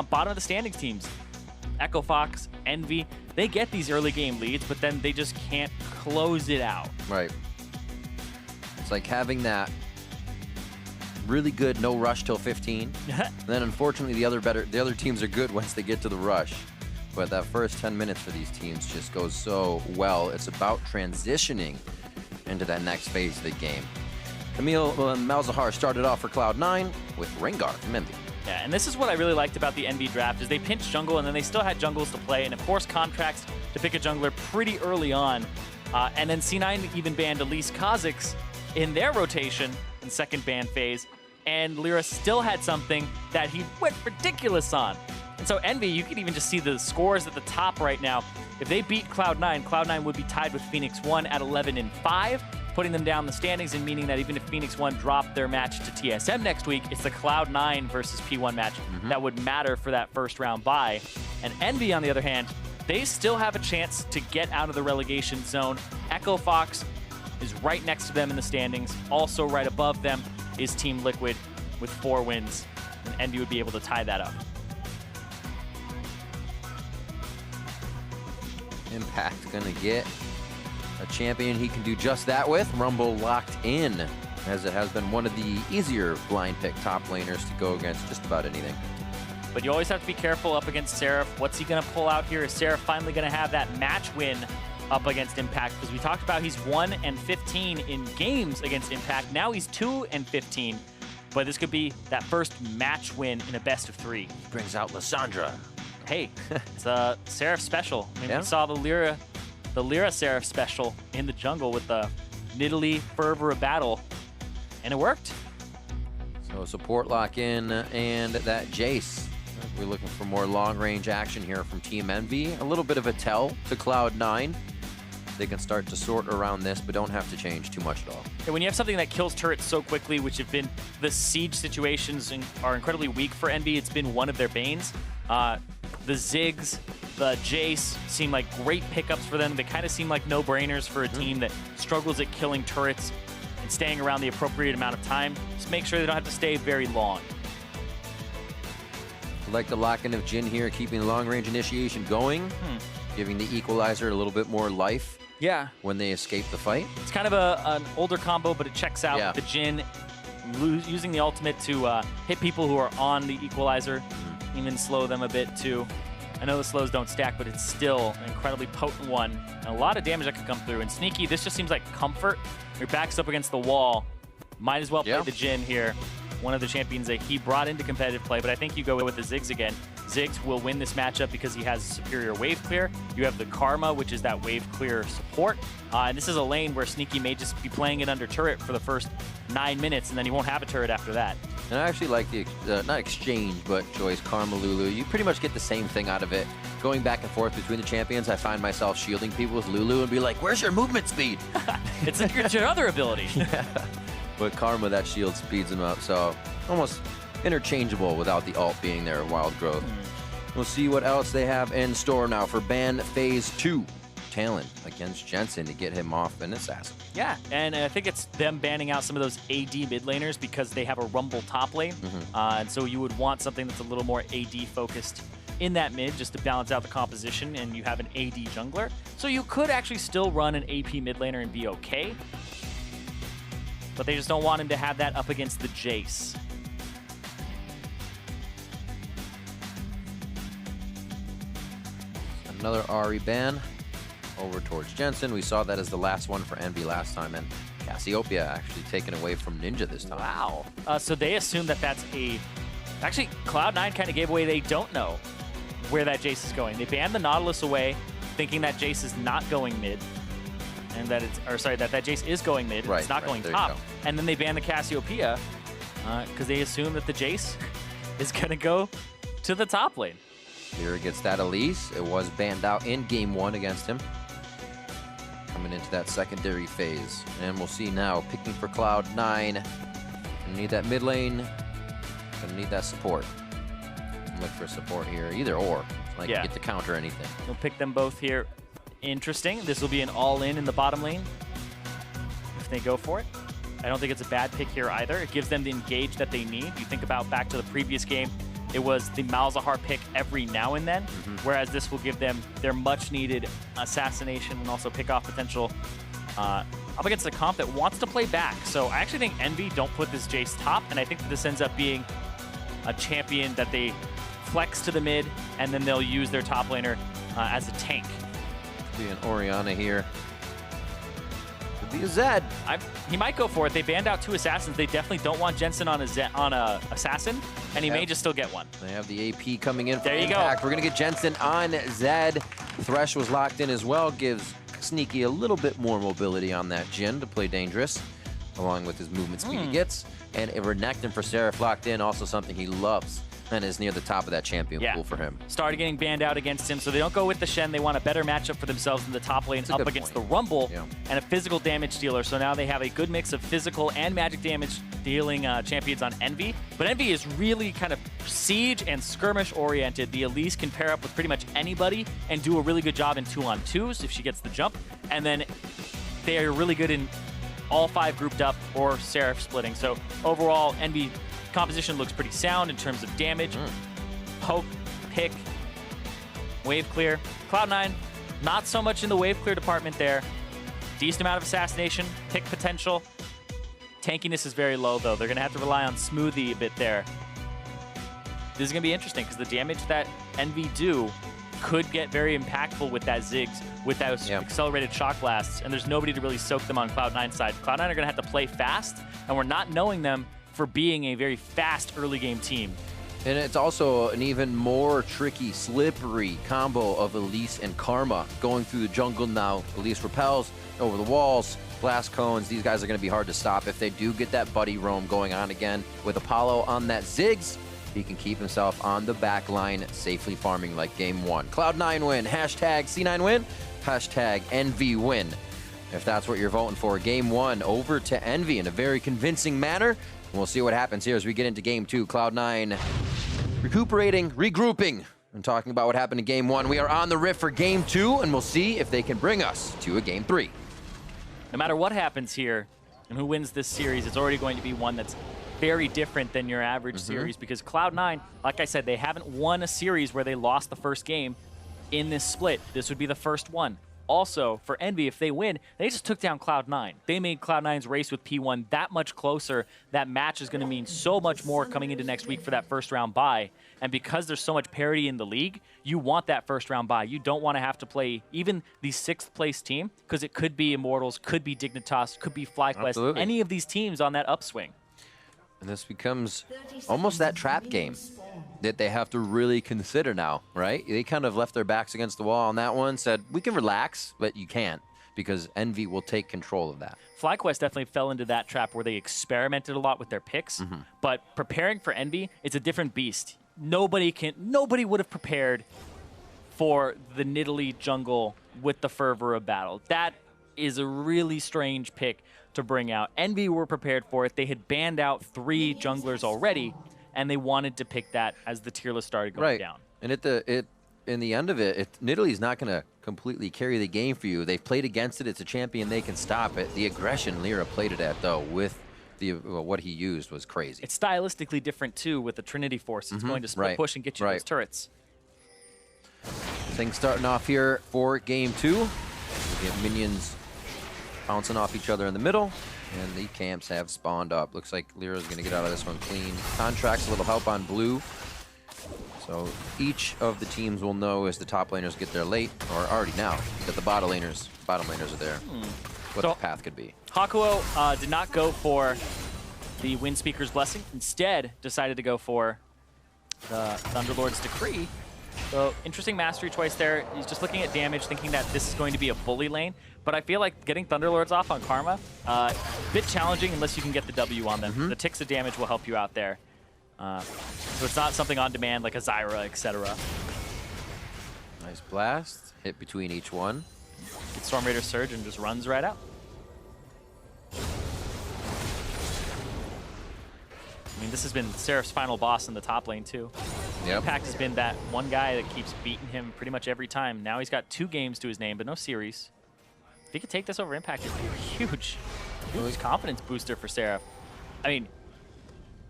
bottom of the standings teams. Echo Fox, Envy, they get these early game leads, but then they just can't close it out. Right. It's like having that really good no rush till 15. Then unfortunately the other teams are good once they get to the rush. But that first 10 minutes for these teams just goes so well. It's about transitioning into that next phase of the game. Camille Malzahar started off for Cloud9 with Rengar from Envy. Yeah, and this is what I really liked about the Envy draft, is they pinched jungle and then they still had jungles to play, and it forced Contractz to pick a jungler pretty early on. And then C9 even banned Elise Kha'Zix in their rotation in second ban phase, and LirA still had something that he went ridiculous on. And so Envy, you can even just see the scores at the top right now. If they beat Cloud9, Cloud9 would be tied with Phoenix 1 at 11-5. Putting them down the standings, and meaning that even if Phoenix 1 dropped their match to TSM next week, it's the Cloud9 versus P1 match that would matter for that first round bye. And Envy, on the other hand, they still have a chance to get out of the relegation zone. Echo Fox is right next to them in the standings. Also right above them is Team Liquid with 4 wins, and Envy would be able to tie that up. Impact gonna get a champion he can do just that with. Rumble locked in, as it has been one of the easier blind pick top laners to go against just about anything. But you always have to be careful up against Seraph. What's he going to pull out here? Is Seraph finally going to have that match win up against Impact? Because we talked about he's 1-15 in games against Impact. Now he's 2-15. But this could be that first match win in a best of 3. Brings out Lissandra. Hey, it's a Seraph special. I mean, we saw the LirA Seraph special in the jungle with the Nidalee fervor of battle, and it worked. So support lock in, and that Jayce. We're looking for more long-range action here from Team Envy. A little bit of a tell to Cloud9. They can start to sort around this, but don't have to change too much at all. And when you have something that kills turrets so quickly, which have been the siege situations are incredibly weak for Envy, it's been one of their banes. The Ziggs, the Jayce seem like great pickups for them. They kind of seem like no-brainers for a team that struggles at killing turrets and staying around the appropriate amount of time. Just make sure they don't have to stay very long. I like the lock-in of Jhin here, keeping the long-range initiation going, giving the equalizer a little bit more life. Yeah. When they escape the fight. It's kind of an older combo, but it checks out with the Jhin using the ultimate to hit people who are on the equalizer, even slow them a bit too. I know the slows don't stack, but it's still an incredibly potent one. And a lot of damage that could come through. And Sneaky, this just seems like comfort. Your back's up against the wall. Might as well play the Jhin here. One of the champions that he brought into competitive play, but I think you go with the Ziggs again. Ziggs will win this matchup because he has superior wave clear. You have the Karma, which is that wave clear support. And this is a lane where Sneaky may just be playing it under turret for the first 9 minutes, and then he won't have a turret after that. And I actually like the, not exchange, but Joyce, Karma, Lulu. You pretty much get the same thing out of it. Going back and forth between the champions, I find myself shielding people with Lulu and be like, where's your movement speed? It's your other ability. But Karma, that shield speeds him up, so almost interchangeable without the ult being there, Wild Growth. We'll see what else they have in store now for ban phase 2. Talon against Jensen to get him off an assassin. Yeah, and I think it's them banning out some of those AD mid laners because they have a Rumble top lane. And so you would want something that's a little more AD focused in that mid just to balance out the composition, and you have an AD jungler. So you could actually still run an AP mid laner and be okay. But they just don't want him to have that up against the Jayce. Another Ahri ban over towards Jensen. We saw that as the last one for Envy last time, and Cassiopeia actually taken away from Ninja this time. Wow. So they assume that that's a... Actually, Cloud9 kind of gave away they don't know where that Jayce is going. They banned the Nautilus away, thinking that Jayce is not going mid. And that it's... Or sorry, that Jayce is going mid. It's not going top. And then they banned the Cassiopeia because they assume that the Jayce is going to go to the top lane. Here gets that Elise. It was banned out in game 1 against him. Coming into that secondary phase. And we'll see now, picking for Cloud9. Gonna need that mid lane. Gonna need that support. Look for support here, either or. Like you get to counter anything. We'll pick them both here. Interesting. This will be an all-in in the bottom lane if they go for it. I don't think it's a bad pick here either. It gives them the engage that they need. You think about back to the previous game, it was the Malzahar pick every now and then, whereas this will give them their much-needed assassination and also pick-off potential up against a comp that wants to play back. So I actually think Envy don't put this Jayce top, and I think that this ends up being a champion that they flex to the mid, and then they'll use their top laner as a tank. Be an Orianna here. Could be a Zed. He might go for it. They banned out 2 assassins. They definitely don't want Jensen on a assassin, and he may just still get one. They have the AP coming in. There you Impact. go. We're gonna get Jensen on Zed. Thresh was locked in as well. Gives Sneaky a little bit more mobility on that Jhin to play dangerous, along with his movement speed he gets. And a Renekton for Seraph locked in, also something he loves, and is near the top of that champion pool for him. Started getting banned out against him, so they don't go with the Shen. They want a better matchup for themselves in the top lane up against the Rumble and a physical damage dealer. So now they have a good mix of physical and magic damage dealing champions on Envy. But Envy is really kind of siege and skirmish oriented. The Elise can pair up with pretty much anybody and do a really good job in 2-on-2s if she gets the jump. And then they are really good in all 5 grouped up or Seraph splitting. So overall, Envy composition looks pretty sound in terms of damage, poke, pick, wave clear. Cloud9, not so much in the wave clear department there. Decent amount of assassination, pick potential. Tankiness is very low though. They're gonna have to rely on Smoothie a bit there. This is gonna be interesting because the damage that Envy do could get very impactful with that Ziggs, with those accelerated shock blasts, and there's nobody to really soak them on Cloud9's side. Cloud9 are gonna have to play fast, and we're not knowing them for being a very fast early game team. And it's also an even more tricky, slippery combo of Elise and Karma going through the jungle now. Elise repels over the walls, blast cones. These guys are going to be hard to stop. If they do get that buddy roam going on again with Apollo on that Ziggs, he can keep himself on the back line, safely farming like game 1. Cloud9 win, hashtag C9 win, hashtag Envy win. If that's what you're voting for, game 1 over to Envy in a very convincing manner. We'll see what happens here as we get into game 2. Cloud9 recuperating, regrouping, and talking about what happened in game 1. We are on the rift for game 2, and we'll see if they can bring us to a game 3. No matter what happens here and who wins this series, it's already going to be one that's very different than your average series, because Cloud9, like I said, they haven't won a series where they lost the first game in this split. This would be the first one. Also, for Envy, if they win, they just took down Cloud9. They made Cloud9's race with P1 that much closer. That match is going to mean so much more coming into next week for that first round bye. And because there's so much parity in the league, you want that first round bye. You don't want to have to play even the 6th place team, because it could be Immortals, could be Dignitas, could be FlyQuest, any of these teams on that upswing. And this becomes almost that trap game that they have to really consider now, right? They kind of left their backs against the wall on that one, said, we can relax, but you can't, because Envy will take control of that. FlyQuest definitely fell into that trap where they experimented a lot with their picks, but preparing for Envy, it's a different beast. Nobody would have prepared for the Nidalee jungle with the fervor of battle. That is a really strange pick to bring out. Envy were prepared for it. They had banned out 3 junglers already, and they wanted to pick that as the tier list started going down. And in the end of it, Nidalee's not going to completely carry the game for you. They've played against it. It's a champion. They can stop it. The aggression LirA played it at, though, with the what he used was crazy. It's stylistically different, too, with the Trinity Force. It's going to split push and get you those turrets. Things starting off here for game 2. We get minions bouncing off each other in the middle, and the camps have spawned up. Looks like LirA's going to get out of this one clean. Contractz a little help on blue. So each of the teams will know as the top laners get there late, or already now, that the bottom laners are there. What the path could be. Hakuho did not go for the Wind Speaker's Blessing. Instead, decided to go for the Thunderlord's Decree. So interesting mastery choice there. He's just looking at damage, thinking that this is going to be a bully lane. But I feel like getting Thunderlords off on Karma, a bit challenging unless you can get the W on them. The ticks of damage will help you out there. So it's not something on demand like a Zyra, etc. Nice blast. Hit between each one. Get Storm Raider Surge and just runs right out. I mean, this has been Seraph's final boss in the top lane, too. Impact has been that one guy that keeps beating him pretty much every time. Now he's got 2 games to his name, but no series. If he could take this over Impact, it'd be a huge confidence booster for Seraph. I mean,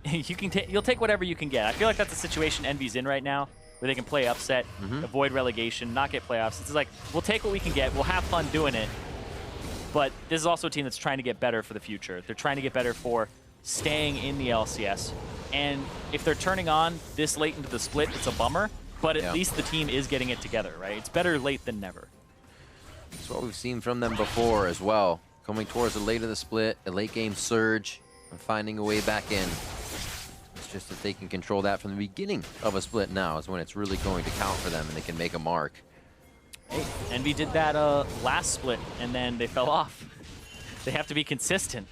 you'll take whatever you can get. I feel like that's the situation EnVy's in right now, where they can play upset, avoid relegation, not get playoffs. It's like, we'll take what we can get. We'll have fun doing it. But this is also a team that's trying to get better for the future. They're trying to get better for staying in the LCS. And if they're turning on this late into the split, it's a bummer. But at least the team is getting it together, right? It's better late than never. That's what we've seen from them before as well. Coming towards the late of the split, a late game surge, and finding a way back in. It's just that they can control that from the beginning of a split now is when it's really going to count for them and they can make a mark. Hey, EnVy did that last split, and then they fell off. They have to be consistent.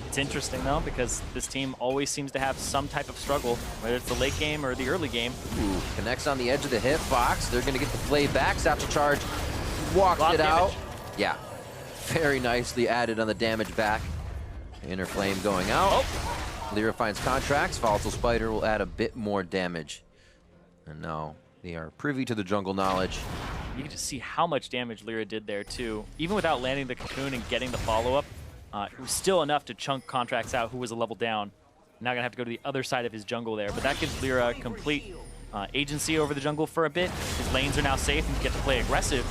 It's interesting, though, because this team always seems to have some type of struggle, whether it's the late game or the early game. Ooh, connects on the edge of the hitbox. They're going to get the play back. Satchel charge walked it out. Yeah, very nicely added on the damage back. Inner flame going out. Oh. LirA finds Contractz. Volatile Spider will add a bit more damage. And now they are privy to the jungle knowledge. You can just see how much damage LirA did there, too. Even without landing the cocoon and getting the follow-up, it was still enough to chunk Contractz out, who was a level down. Now going to have to go to the other side of his jungle there. But that gives LirA complete agency over the jungle for a bit. His lanes are now safe and get to play aggressive.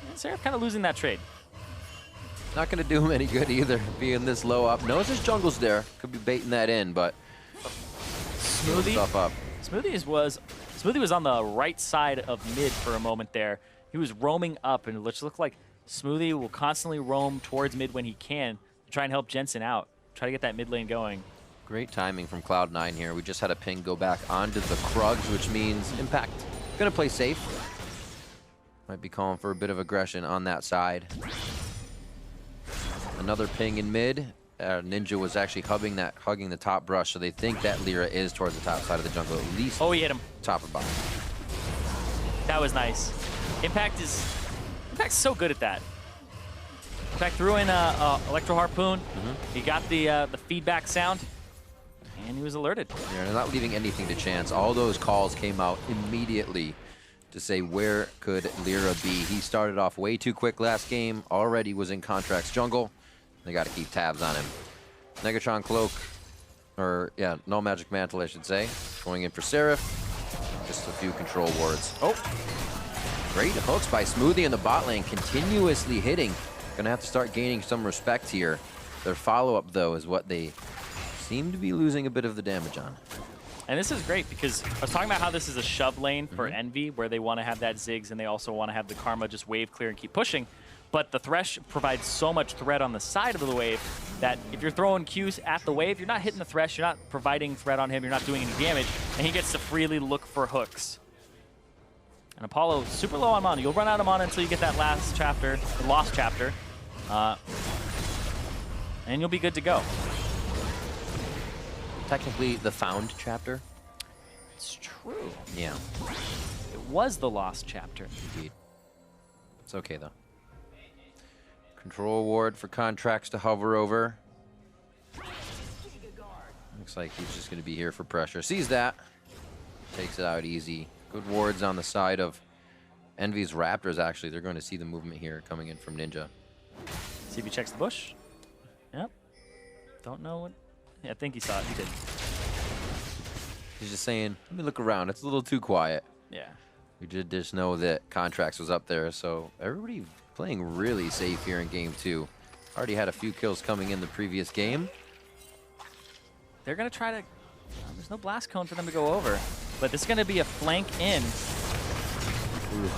And Seraph kind of losing that trade. Not going to do him any good either, being this low up. Knows his jungle's there. Could be baiting that in, but Smoothie up. Smoothie was on the right side of mid for a moment there. He was roaming up, and it looked like Smoothie will constantly roam towards mid when he can to try and help Jensen out, try to get that mid lane going. Great timing from Cloud9 here. We just had a ping go back onto the Krugs, which means Impact gonna play safe. Might be calling for a bit of aggression on that side. Another ping in mid. Ninja was actually hugging the top brush, so they think that LirA is towards the top side of the jungle, at least. Oh, he hit him. Top or bottom. That was nice. Impact's so good at that. Impact threw in Electro Harpoon. He got the feedback sound, and he was alerted. Yeah, they're not leaving anything to chance. All those calls came out immediately to say where could LirA be. He started off way too quick last game. Already was in Contractz jungle. They got to keep tabs on him. Negatron Cloak, or yeah, Null Magic Mantle, I should say. Going in for Seraph. Just a few control wards. Oh, great hooks by Smoothie in the bot lane, continuously hitting. Gonna have to start gaining some respect here. Their follow-up, though, is what they seem to be losing a bit of the damage on. And this is great because I was talking about how this is a shove lane for EnVy, where they want to have that Ziggs and they also want to have the Karma just wave clear and keep pushing. But the Thresh provides so much threat on the side of the wave that if you're throwing Qs at the wave, you're not hitting the Thresh, you're not providing threat on him, you're not doing any damage, and he gets to freely look for hooks. And Apollo, super low on mana. You'll run out of mana until you get that last chapter, the lost chapter, and you'll be good to go. Technically, the found chapter. It's true. Yeah. It was the lost chapter. Indeed. It's okay, though. Control ward for Contractz to hover over. Looks like he's just going to be here for pressure. Sees that. Takes it out easy. Good wards on the side of EnVy's Raptors, actually. They're going to see the movement here coming in from Ninja. See if he checks the bush. Yep. Don't know what... Yeah, I think he saw it. He did. He's just saying, let me look around. It's a little too quiet. Yeah. We did just know that Contractz was up there, so everybody playing really safe here in game 2. Already had a few kills coming in the previous game. They're going to try to... there's no blast cone for them to go over, but this is going to be a flank in. Ooh.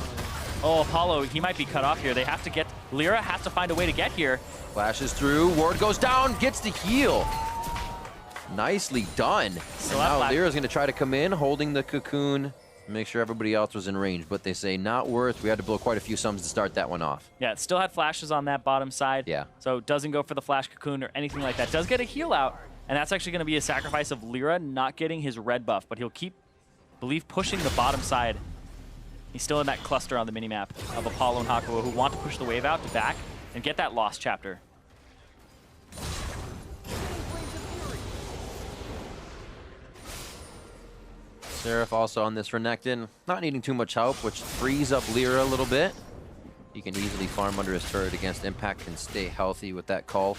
Oh, Apollo, he might be cut off here. They have to get... LirA has to find a way to get here. Flashes through, ward goes down, gets the heal. Nicely done. So now LirA's going to try to come in, holding the cocoon, make sure everybody else was in range, but they say not worth. We had to blow quite a few sums to start that one off. Yeah, it still had flashes on that bottom side. Yeah. So it doesn't go for the flash cocoon or anything like that. Does get a heal out, and that's actually going to be a sacrifice of LirA not getting his red buff, but he'll keep, I believe, pushing the bottom side. He's still in that cluster on the minimap of Apollo and Hakuho who want to push the wave out to back and get that lost chapter. Seraph also on this Renekton, not needing too much help, which frees up LirA a little bit. He can easily farm under his turret against Impact, can stay healthy with that call.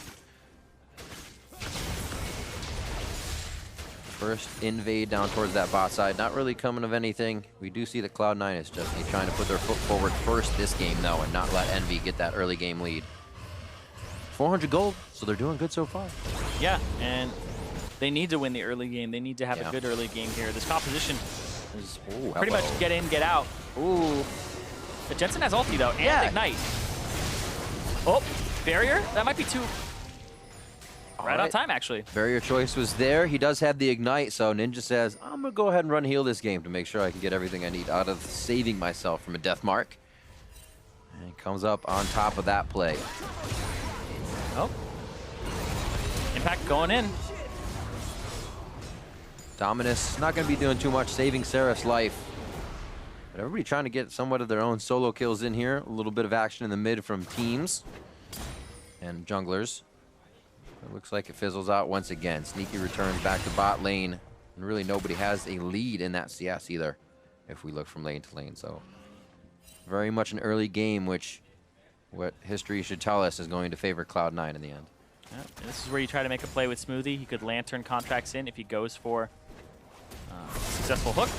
First invade down towards that bot side. Not really coming of anything. We do see that Cloud9 is just trying to put their foot forward first this game, though, and not let Envy get that early game lead. 400 gold, so they're doing good so far. Yeah, and they need to win the early game. They need to have a good early game here. This composition is pretty much get in, get out. Ooh. But Jensen has ulti, though, and Ignite. Oh, barrier? That might be too... Right on time, actually. Barrier choice was there. He does have the Ignite, so Ninja says, I'm going to go ahead and run heal this game to make sure I can get everything I need out of saving myself from a death mark. And he comes up on top of that play. Oh. Impact going in. Dominus not going to be doing too much, saving Seraph's life. But everybody trying to get somewhat of their own solo kills in here. A little bit of action in the mid from teams and junglers. It looks like it fizzles out once again. Sneaky returns back to bot lane. And really nobody has a lead in that CS either, if we look from lane to lane. So very much an early game, which what history should tell us is going to favor Cloud9 in the end. Yeah, this is where you try to make a play with Smoothie. He could Lantern Contractz in if he goes for a successful hook.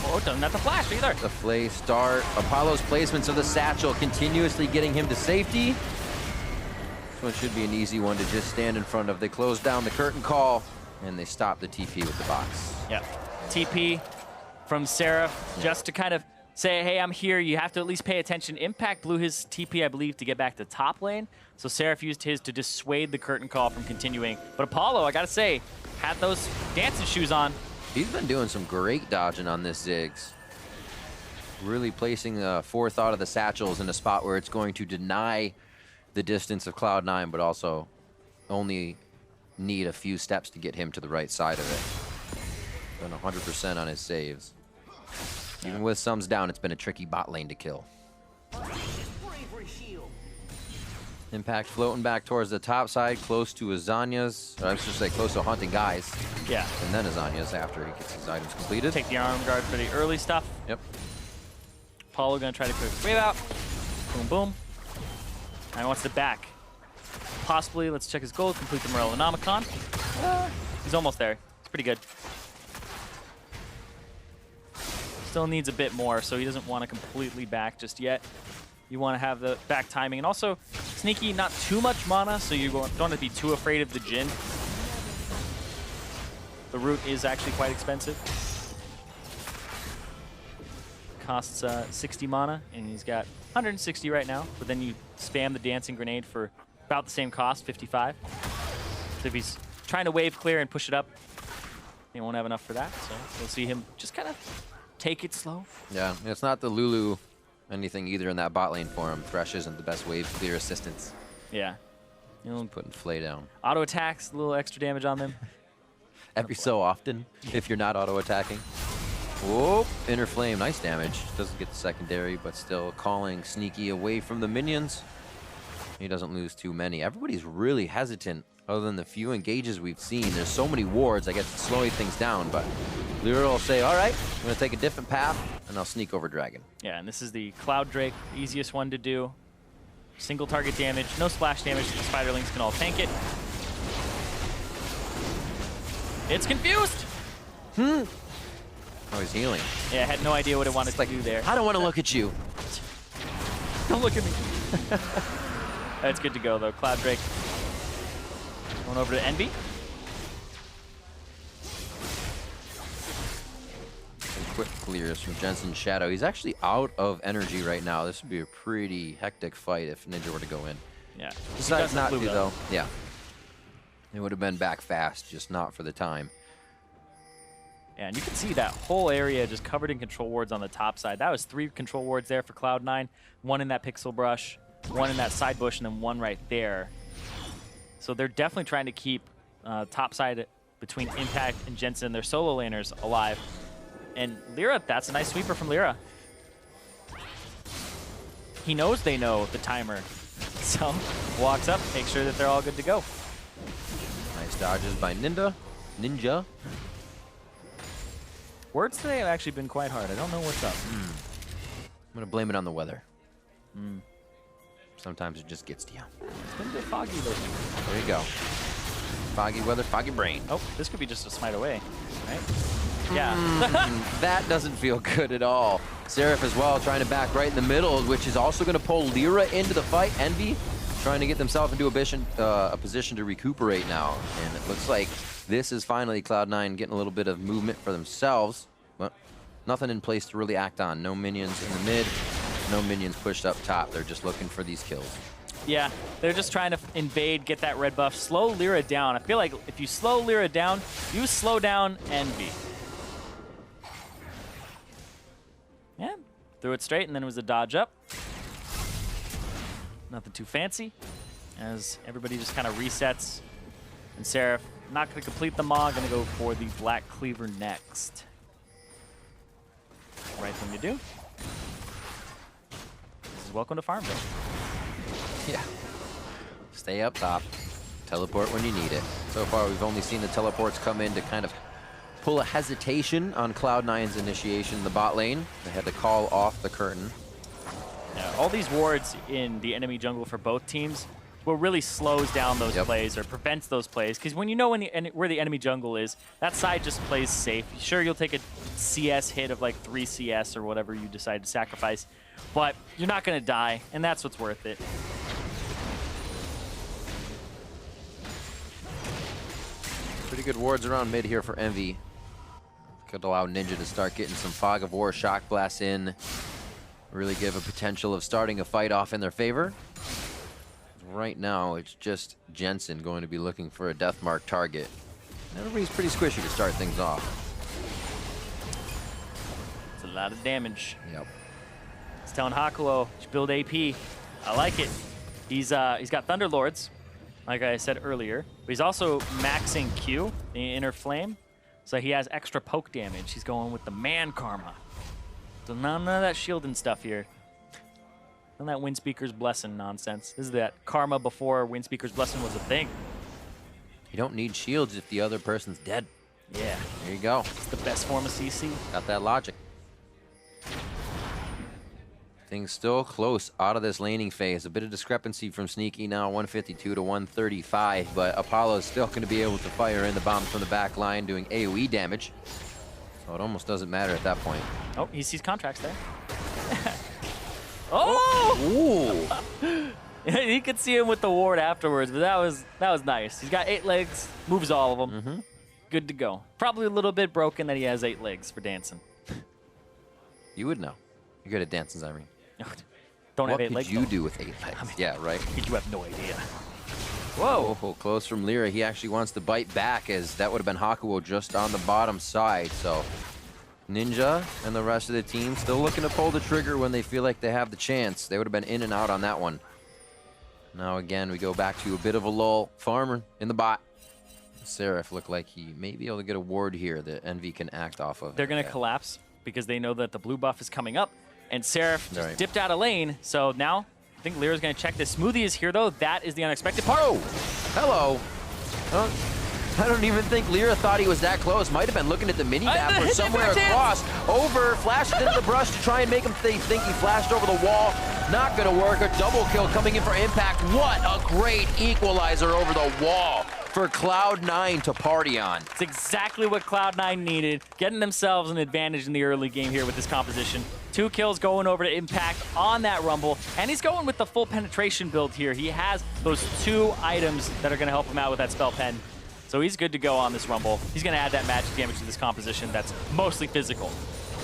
Oh, doesn't have the flash either. The play start. Apollo's placements of the satchel continuously getting him to safety. This one should be an easy one to just stand in front of. They close down the curtain call, and they stop the TP with the box. Yeah, TP from Seraph just to kind of say, hey, I'm here. You have to at least pay attention. Impact blew his TP, I believe, to get back to top lane. So Seraph used his to dissuade the curtain call from continuing. But Apollo, I gotta say, had those dancing shoes on. He's been doing some great dodging on this Ziggs. Really placing forethought of the satchels in a spot where it's going to deny the distance of Cloud9, but also only need a few steps to get him to the right side of it. Been 100% on his saves. Even with sums down, it's been a tricky bot lane to kill. Impact floating back towards the top side, close to Azanya's. I was just say close to Haunting Guys. Yeah. And then Azanya's after he gets his items completed. Take the arm guard for the early stuff. Yep. Apollo gonna try to clear the wave out. Boom, boom. And he wants to back. Possibly, let's check his gold, complete the Morellonomicon. He's almost there. It's pretty good. Still needs a bit more, so he doesn't want to completely back just yet. You want to have the back timing. And also, Sneaky, not too much mana, so you don't have to be too afraid of the Jhin. The root is actually quite expensive. Costs 60 mana, and he's got 160 right now, but then you spam the dancing grenade for about the same cost, 55. So if he's trying to wave clear and push it up, he won't have enough for that, so we'll see him just kind of take it slow. Yeah, it's not the Lulu anything either in that bot lane for him. Thresh isn't the best wave clear assistance. Yeah. You know, putting Flay down. Auto attacks, a little extra damage on them. Every so often, if you're not auto attacking. Whoa, Inner Flame, nice damage. Doesn't get the secondary, but still calling Sneaky away from the minions. He doesn't lose too many. Everybody's really hesitant, other than the few engages we've seen. There's so many wards, I guess it's slowing things down, but LirA will say, all right, I'm gonna take a different path, and I'll sneak over Dragon. Yeah, and this is the Cloud Drake, the easiest one to do. Single target damage, no splash damage, so the Spiderlings can all tank it. It's confused! Oh, he's healing. Yeah, I had no idea what it wanted to do there. I don't want to look at you. Don't look at me. That's good to go, though. Cloud Drake going over to Envy. Quick clears from Jensen's Shadow. He's actually out of energy right now. This would be a pretty hectic fight if Ninja were to go in. Yeah. Decides not to, though. Yeah. It would have been back fast, just not for the time. Yeah, and you can see that whole area just covered in control wards on the top side. That was 3 control wards there for Cloud9. 1 in that pixel brush, 1 in that side bush, and then 1 right there. So they're definitely trying to keep top side between Impact and Jensen, their solo laners, alive. And LirA, that's a nice sweeper from LirA. He knows they know the timer. So walks up, makes sure that they're all good to go. Nice dodges by Ninja. Words today have actually been quite hard. I don't know what's up. I'm going to blame it on the weather. Sometimes it just gets to you. It's been a bit foggy lately. There you go. Foggy weather, foggy brain. Oh, this could be just a smite away. right? Yeah. That doesn't feel good at all. Seraph as well, trying to back right in the middle, which is also going to pull LirA into the fight. Envy trying to get themselves into a position to recuperate now. And it looks like this is finally Cloud9 getting a little bit of movement for themselves. But nothing in place to really act on. No minions in the mid, no minions pushed up top. They're just looking for these kills. Yeah, they're just trying to invade, get that red buff, slow LirA down. I feel like if you slow LirA down, you slow down Envy. Yeah, threw it straight, and then it was a dodge up. Nothing too fancy, as everybody just kind of resets. And Seraph, not going to complete the Maw, going to go for the Black Cleaver next. Right thing to do. This is welcome to Farmville. Yeah. Stay up top. Teleport when you need it. So far, we've only seen the teleports come in to kind of pull a hesitation on Cloud9's initiation in the bot lane. They had to call off the curtain. Yeah, all these wards in the enemy jungle for both teams what really slows down those plays or prevents those plays. Because when you know where the enemy jungle is, that side just plays safe. Sure, you'll take a CS hit of like 3 CS or whatever you decide to sacrifice, but you're not going to die, and that's what's worth it. Pretty good wards around mid here for Envy. Could allow Ninja to start getting some Fog of War, Shock Blast in. Really give a potential of starting a fight off in their favor. Right now, it's just Jensen going to be looking for a death mark target. Everybody's pretty squishy to start things off. It's a lot of damage. Yep. He's telling Hakuho, you should build AP. I like it. He's got Thunder Lords, like I said earlier, but he's also maxing Q, the Inner Flame, so he has extra poke damage. He's going with the Man Karma. So none of that shielding stuff here. None of that Windspeaker's Blessing nonsense. This is that Karma before Windspeaker's Blessing was a thing. You don't need shields if the other person's dead. Yeah. There you go. It's the best form of CC. Got that logic. Things still close out of this laning phase. A bit of discrepancy from Sneaky now, 152 to 135, but Apollo's still going to be able to fire in the bombs from the back line, doing AoE damage. So it almost doesn't matter at that point. Oh, he sees Contractz there. Oh! Ooh! You could see him with the ward afterwards, but that was nice. He's got 8 legs, moves all of them. Mm-hmm. Good to go. Probably a little bit broken that he has 8 legs for dancing. You would know. You're good at dancing, Zirene. Don't have 8 legs. What could you do with 8 legs? I mean, yeah, right. You have no idea. Whoa! Oh, close from LirA. He actually wants to bite back, as that would have been Hakuho just on the bottom side. So Ninja and the rest of the team still looking to pull the trigger when they feel like they have the chance. They would have been in and out on that one. Now again, we go back to a bit of a lull. Farmer in the bot. Seraph looked like he may be able to get a ward here that Envy can act off of. They're going to collapse because they know that the blue buff is coming up, and Seraph just dipped out of lane. So now I think LirA's going to check this. Smoothie is here, though. That is the unexpected part. Oh! Hello! I don't even think LirA thought he was that close. Might have been looking at the mini-map or somewhere across. Over, flashes into the brush to try and make him think he flashed over the wall. Not going to work. A double kill coming in for Impact. What a great equalizer over the wall for Cloud9 to party on. It's exactly what Cloud9 needed, getting themselves an advantage in the early game here with this composition. 2 kills going over to Impact on that Rumble, and he's going with the full penetration build here. He has those 2 items that are going to help him out with that spell pen. So he's good to go on this Rumble. He's going to add that magic damage to this composition that's mostly physical.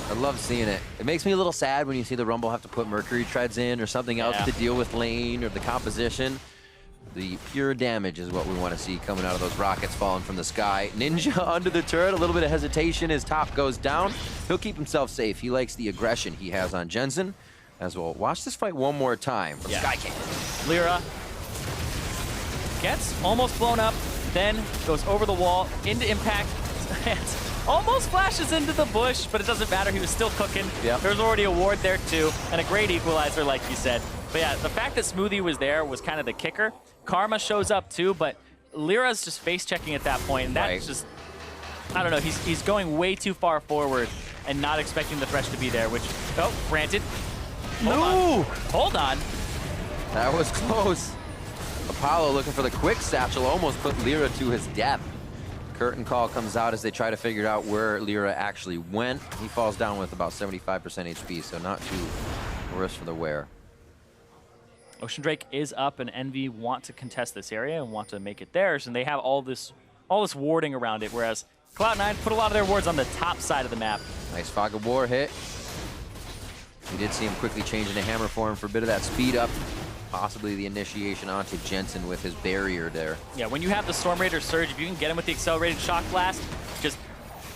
I love seeing it. It makes me a little sad when you see the Rumble have to put Mercury Treads in or something else to deal with lane or the composition. The pure damage is what we want to see coming out of those rockets falling from the sky. Ninja under the turret, a little bit of hesitation. His top goes down. He'll keep himself safe. He likes the aggression he has on Jensen. As well, watch this fight one more time from Sky King. LirA gets almost blown up, then goes over the wall into Impact. Almost flashes into the bush, but it doesn't matter. He was still cooking. Yep. There's already a ward there too, and a great equalizer, like you said. But yeah, the fact that Smoothie was there was kind of the kicker. Karma shows up too, but LirA's just face checking at that point, and that's just, I don't know, he's going way too far forward and not expecting the Thresh to be there, which, oh, granted. Hold on. That was close. Apollo looking for the quick satchel, almost put LirA to his death. Curtain call comes out as they try to figure out where LirA actually went. He falls down with about 75% HP, so not too worse for the wear. Ocean Drake is up, and Envy want to contest this area and want to make it theirs, and they have all this warding around it, whereas Cloud9 put a lot of their wards on the top side of the map. Nice Fog of War hit. We did see him quickly change into hammer form for a bit of that speed up. Possibly the initiation onto Jensen with his barrier there. Yeah, when you have the Storm Raider Surge, if you can get him with the accelerated shock blast, just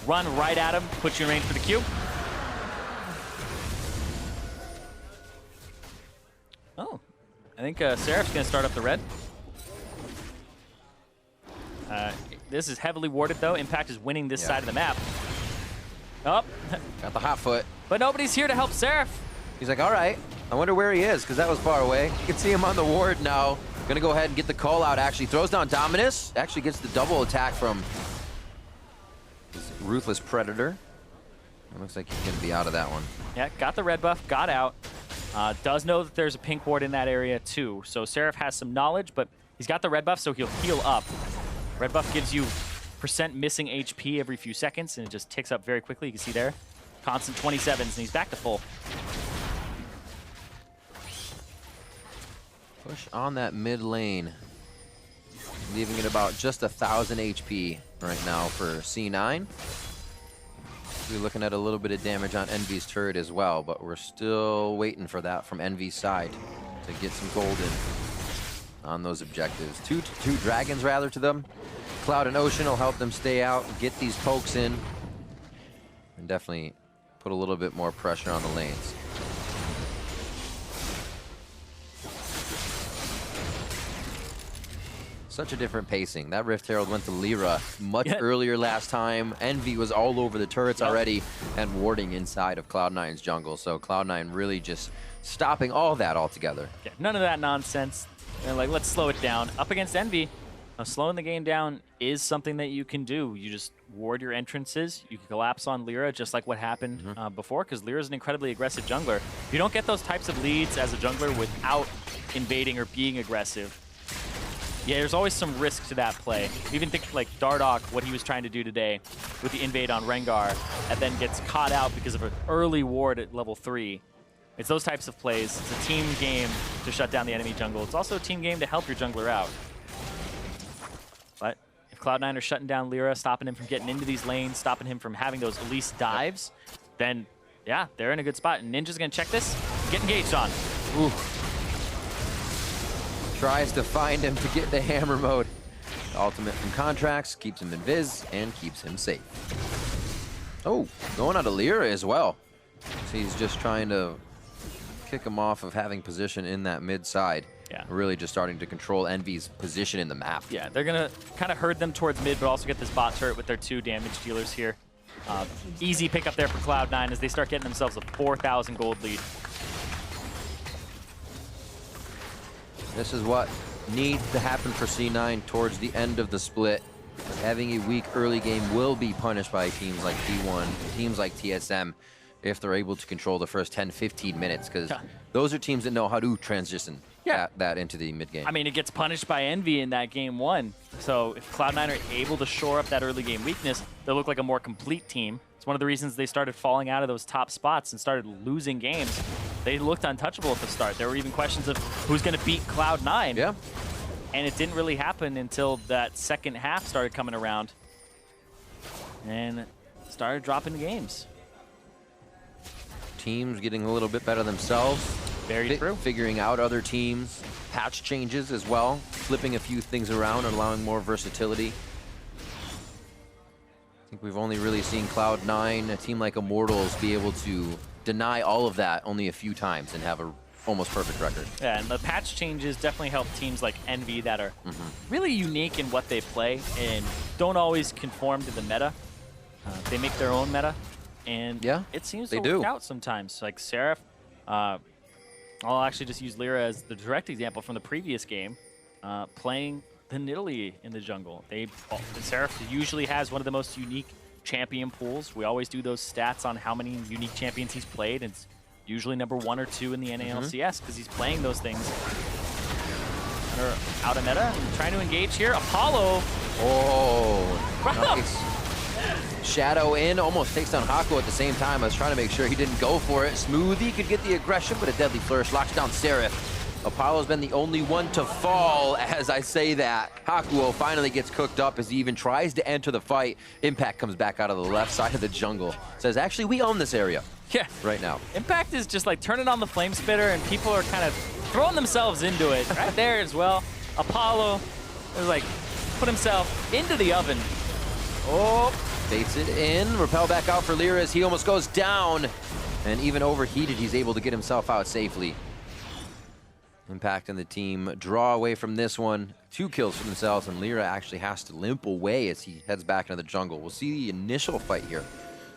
run right at him, put you in range for the Q. Oh, I think Seraph's gonna start up the red. This is heavily warded though. Impact is winning this side of the map. Oh. Got the hot foot. But nobody's here to help Seraph. He's like, all right, I wonder where he is, because that was far away. You can see him on the ward now. Gonna go ahead and get the call out, actually. Throws down Dominus. Actually gets the double attack from his Ruthless Predator. It looks like he's gonna be out of that one. Yeah, got the red buff, got out. Does know that there's a pink ward in that area too. So Seraph has some knowledge, but he's got the red buff, so he'll heal up. Red buff gives you % missing HP every few seconds, and it just ticks up very quickly. You can see there. Constant 27s, and he's back to full. Push on that mid lane. Leaving it about just 1,000 HP right now for C9. We're looking at a little bit of damage on Envy's turret as well, but we're still waiting for that from Envy's side to get some golden on those objectives. Two dragons rather to them. Cloud and Ocean will help them stay out, get these pokes in, and definitely put a little bit more pressure on the lanes. Such a different pacing. That Rift Herald went to LirA much earlier last time. Envy was all over the turrets already and warding inside of Cloud9's jungle. So Cloud9 really just stopping all that altogether. Yeah, none of that nonsense. They're like, let's slow it down. Up against Envy, slowing the game down is something that you can do. You just ward your entrances. You can collapse on LirA just like what happened before, because LirA is an incredibly aggressive jungler. You don't get those types of leads as a jungler without invading or being aggressive. Yeah, there's always some risk to that play. Even think like Dardoch, what he was trying to do today with the invade on Rengar, and then gets caught out because of an early ward at level 3. It's those types of plays. It's a team game to shut down the enemy jungle. It's also a team game to help your jungler out. But if Cloud9 are shutting down LirA, stopping him from getting into these lanes, stopping him from having those Elise dives, then yeah, they're in a good spot. And Ninja's gonna check this, get engaged on. Ooh. Tries to find him to get the hammer mode. The ultimate from Contractz keeps him invis and keeps him safe. Oh, going out of LirA as well. So he's just trying to kick him off of having position in that mid side. Yeah. Really just starting to control Envy's position in the map. Yeah, they're gonna kind of herd them towards mid, but also get this bot turret with their 2 damage dealers here. Easy pickup there for Cloud9 as they start getting themselves a 4,000 gold lead. This is what needs to happen for C9 towards the end of the split. Having a weak early game will be punished by teams like T1, teams like TSM, if they're able to control the first 10-15 minutes, because those are teams that know how to transition that into the mid game. I mean, it gets punished by Envy in that game 1. So if Cloud9 are able to shore up that early game weakness, they'll look like a more complete team. It's one of the reasons they started falling out of those top spots and started losing games. They looked untouchable at the start. There were even questions of who's going to beat Cloud9. Yeah. And it didn't really happen until that second half started coming around and started dropping the games. Teams getting a little bit better themselves. Very true. Figuring out other teams. Patch changes as well. Flipping a few things around and allowing more versatility. I think we've only really seen Cloud9, a team like Immortals, be able to deny all of that only a few times and have a almost perfect record. Yeah, and the patch changes definitely help teams like Envy that are really unique in what they play and don't always conform to the meta. They make their own meta, and it seems to work out sometimes. Like Seraph, I'll actually just use LirA as the direct example from the previous game, playing the Nidalee in the jungle. Seraph usually has one of the most unique champion pools. We always do those stats on how many unique champions he's played, and it's usually number 1 or 2 in the NALCS because he's playing those things that are out of meta and trying to engage here. Apollo Oh, nice. Shadow in, almost takes down Hakuho at the same time. I was trying to make sure he didn't go for it. Smoothie could get the aggression, but a deadly flourish locks down Seraph. Apollo's been the only one to fall as I say that. Hakuho finally gets cooked up as he even tries to enter the fight. Impact comes back out of the left side of the jungle. Says, actually, we own this area. Yeah. Right now. Impact is just like turning on the flame spitter and people are kind of throwing themselves into it right there as well. Apollo is like put himself into the oven. Oh. Baits it in, repel back out for LirA as he almost goes down. And even overheated, he's able to get himself out safely. Impact and the team draw away from this one. 2 kills for themselves, and LirA actually has to limp away as he heads back into the jungle. We'll see the initial fight here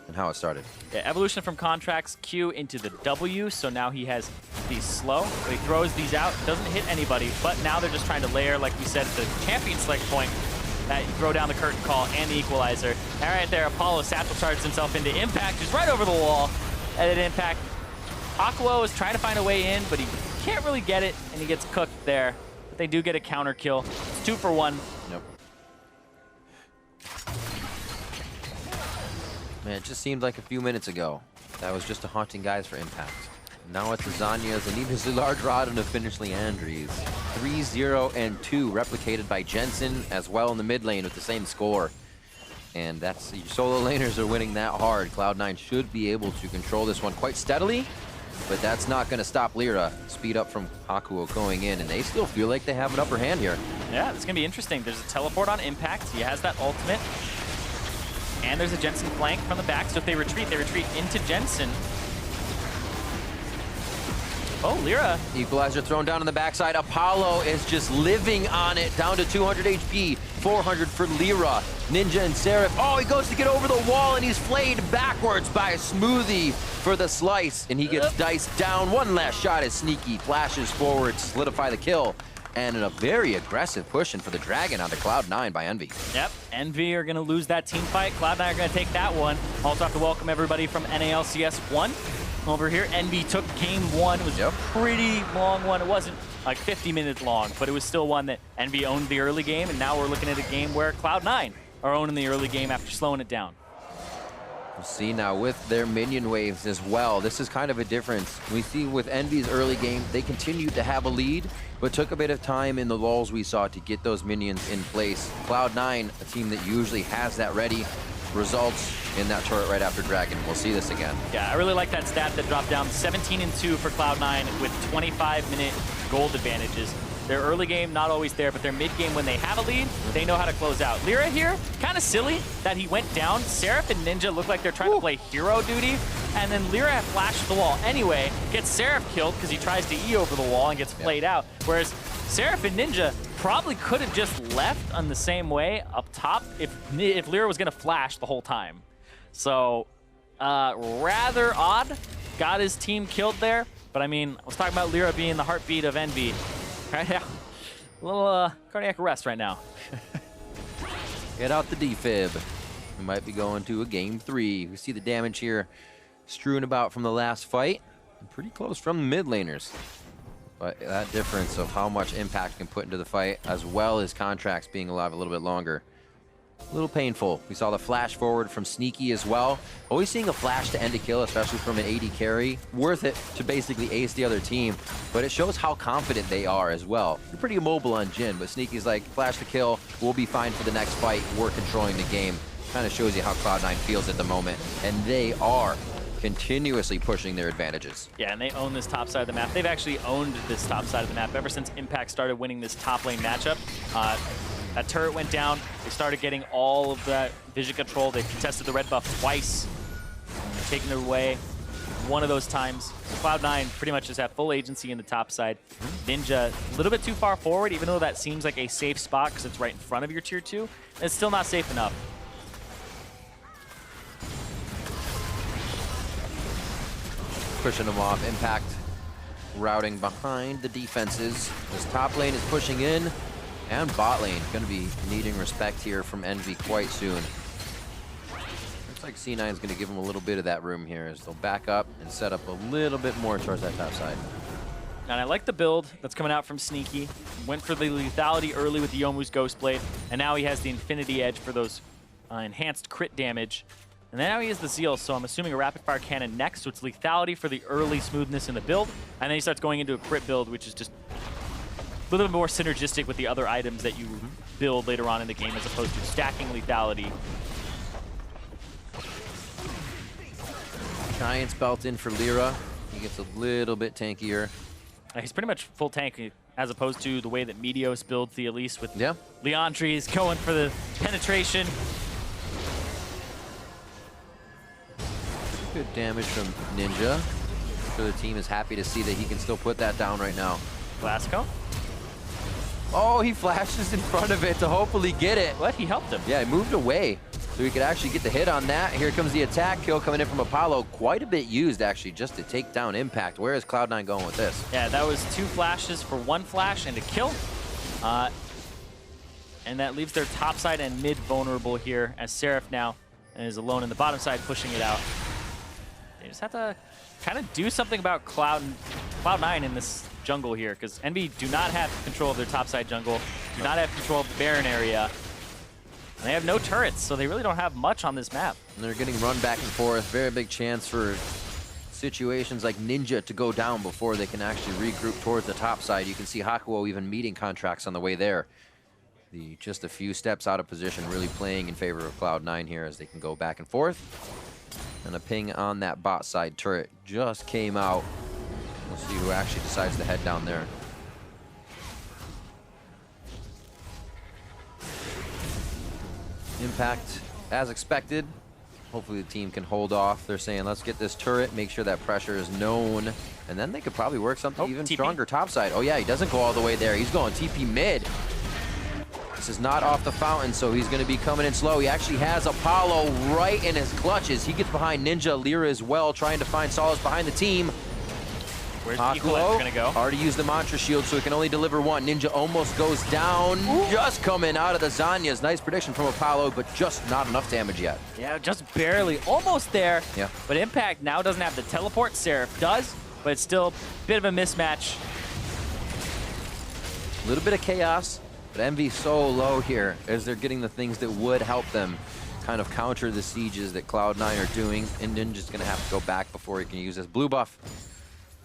and how it started. Yeah, evolution from Contractz, Q into the W, so now he has these slow. So he throws these out, doesn't hit anybody, but now they're just trying to layer, like we said, at the champion select point, that you throw down the curtain call and the equalizer. And right there, Apollo satchel charges himself into Impact, just right over the wall. And then Impact, Hakuho is trying to find a way in, but he can't really get it, and he gets cooked there. But they do get a counter kill. It's 2 for 1. Nope. Man, it just seemed like a few minutes ago that was just a haunting guys for Impact. Now it's Zanyas, a needlessly large rod, and a finish Leandries. 3-0 and 2 replicated by Jensen as well in the mid lane with the same score. And that's, your solo laners are winning that hard. Cloud9 should be able to control this one quite steadily, but that's not going to stop LirA. Speed up from Hakuho going in, and they still feel like they have an upper hand here. Yeah, it's going to be interesting. There's a teleport on Impact. He has that ultimate. And there's a Jensen flank from the back, so if they retreat into Jensen. Oh, LirA. Equalizer thrown down on the backside. Apollo is just living on it, down to 200 HP, 400 for LirA. Ninja and Seraph. Oh, he goes to get over the wall, and he's flayed backwards by Smoothie for the slice, and he gets diced down. One last shot as Sneaky flashes forward to solidify the kill. And a very aggressive push in for the Dragon onto Cloud9 by EnVy. Yep, EnVy are going to lose that team fight. Cloud9 are going to take that one. Also have to welcome everybody from NALCS 1. Over here, EnVy took game 1. It was a pretty long one. It wasn't like 50 minutes long, but it was still one that EnVy owned the early game, and now we're looking at a game where Cloud9 are owning the early game after slowing it down. We'll see now with their minion waves as well. This is kind of a difference. We see with EnVy's early game, they continued to have a lead, but took a bit of time in the lulls we saw to get those minions in place. Cloud9, a team that usually has that ready, results in that turret right after Dragon. We'll see this again. Yeah, I really like that stat that dropped down 17 and 2 for Cloud9 with 25-minute gold advantages. Their early game, not always there, but their mid game, when they have a lead, they know how to close out. LirA here, kind of silly that he went down. Seraph and Ninja look like they're trying to play hero duty, and then LirA flashed the wall anyway, gets Seraph killed because he tries to E over the wall and gets played out. Whereas Seraph and Ninja probably could have just left on the same way up top if LirA was going to flash the whole time. So, rather odd. Got his team killed there, but I mean, I was talking about LirA being the heartbeat of EnVy. Right now, a little cardiac arrest right now. Get out the defib. We might be going to a game 3. We see the damage here strewn about from the last fight. Pretty close from the mid laners. But that difference of how much impact can put into the fight, as well as Contractz being alive a little bit longer. A little painful. We saw the flash forward from Sneaky as well. Always seeing a flash to end a kill, especially from an AD carry. Worth it to basically ace the other team, but it shows how confident they are as well. They're pretty immobile on Jhin, but Sneaky's like, flash the kill, we'll be fine for the next fight. We're controlling the game. Kind of shows you how Cloud9 feels at the moment, and they are continuously pushing their advantages. Yeah, and they own this top side of the map. They've actually owned this top side of the map ever since Impact started winning this top lane matchup. That turret went down. They started getting all of that vision control. They contested the red buff twice, taking it away one of those times. So Cloud9 pretty much just have full agency in the top side. Ninja a little bit too far forward, even though that seems like a safe spot because it's right in front of your tier 2. It's still not safe enough. Pushing them off. Impact routing behind the defenses. This top lane is pushing in. And bot lane going to be needing respect here from EnVy quite soon. Looks like C9 is going to give them a little bit of that room here as they'll back up and set up a little bit more towards that top side. And I like the build that's coming out from Sneaky. Went for the lethality early with the Youmuu's Ghostblade, and now he has the Infinity Edge for those enhanced crit damage. And then now he has the Zeal, so I'm assuming a Rapid Fire Cannon next, so it's lethality for the early smoothness in the build, and then he starts going into a crit build, which is just a little bit more synergistic with the other items that you build later on in the game as opposed to stacking lethality. Giant's belt in for LirA. He gets a little bit tankier. He's pretty much full tank as opposed to the way that Meteos builds the Elise with Leandri's going for the penetration. Good damage from Ninja. I'm sure the team is happy to see that he can still put that down right now. Blasco? Oh, he flashes in front of it to hopefully get it. What? He helped him. Yeah, he moved away so he could actually get the hit on that. Here comes the attack kill coming in from Apollo. Quite a bit used, actually, just to take down Impact. Where is Cloud9 going with this? Yeah, that was 2 flashes for 1 flash and a kill. And that leaves their top side and mid vulnerable here as Seraph now is alone in the bottom side pushing it out. They just have to kind of do something about Cloud9 in this jungle here, because EnVy do not have control of their topside jungle, do not have control of the Baron area, and they have no turrets, so they really don't have much on this map. And they're getting run back and forth. Very big chance for situations like Ninja to go down before they can actually regroup towards the top side. You can see Hakuho even meeting Contractz on the way there. Just a few steps out of position, really playing in favor of Cloud9 here as they can go back and forth. And a ping on that bot side turret just came out. We'll see who actually decides to head down there. Impact, as expected. Hopefully the team can hold off. They're saying, let's get this turret, make sure that pressure is known, and then they could probably work something even stronger topside. Oh yeah, he doesn't go all the way there. He's going TP mid. This is not off the fountain, so he's going to be coming in slow. He actually has Apollo right in his clutches. He gets behind Ninja, LirA as well, trying to find solace behind the team. Where's Hakuho going to go? Already used the Mantra Shield, so he can only deliver 1. Ninja almost goes down. Ooh. Just coming out of the Zanyas. Nice prediction from Apollo, but just not enough damage yet. Yeah, just barely. Almost there. Yeah. But Impact now doesn't have the teleport. Seraph does, but it's still a bit of a mismatch. A little bit of chaos. But EnVy so low here as they're getting the things that would help them kind of counter the sieges that Cloud9 are doing. And Ninja's going to have to go back before he can use his blue buff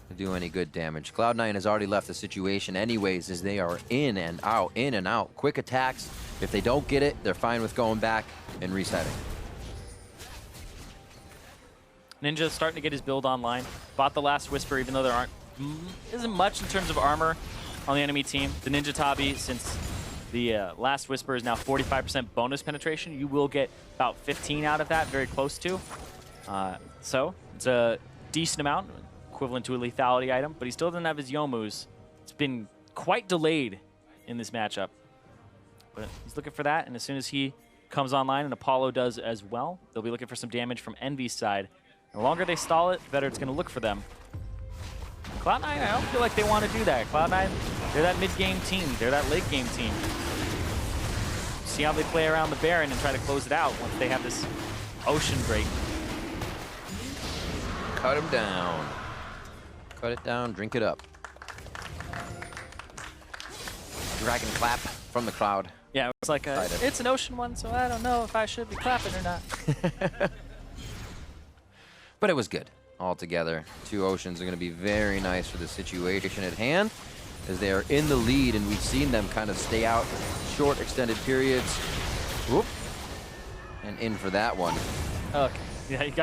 to do any good damage. Cloud9 has already left the situation anyways as they are in and out, in and out. Quick attacks. If they don't get it, they're fine with going back and resetting. Ninja's starting to get his build online. Bought the last Whisper even though there isn't much in terms of armor on the enemy team. The Ninja Tabi, since the last Whisper is now 45% bonus penetration, you will get about 15 out of that, very close to. So it's a decent amount, equivalent to a lethality item, but he still doesn't have his Youmuu's. It's been quite delayed in this matchup. But he's looking for that, and as soon as he comes online, and Apollo does as well, they'll be looking for some damage from EnVy's side. And the longer they stall it, the better it's going to look for them. Cloud9, I don't feel like they want to do that. Cloud9, they're that mid-game team. They're that late-game team. See how they play around the Baron and try to close it out once they have this ocean break. Cut him down. Cut it down, drink it up. Dragon clap from the crowd. Yeah, it's like it's an ocean one, so I don't know if I should be clapping or not. But it was good altogether. 2 oceans are going to be very nice for the situation at hand as they are in the lead, and we've seen them kind of stay out short extended periods. Whoop. And in for that one. Okay. Yeah, you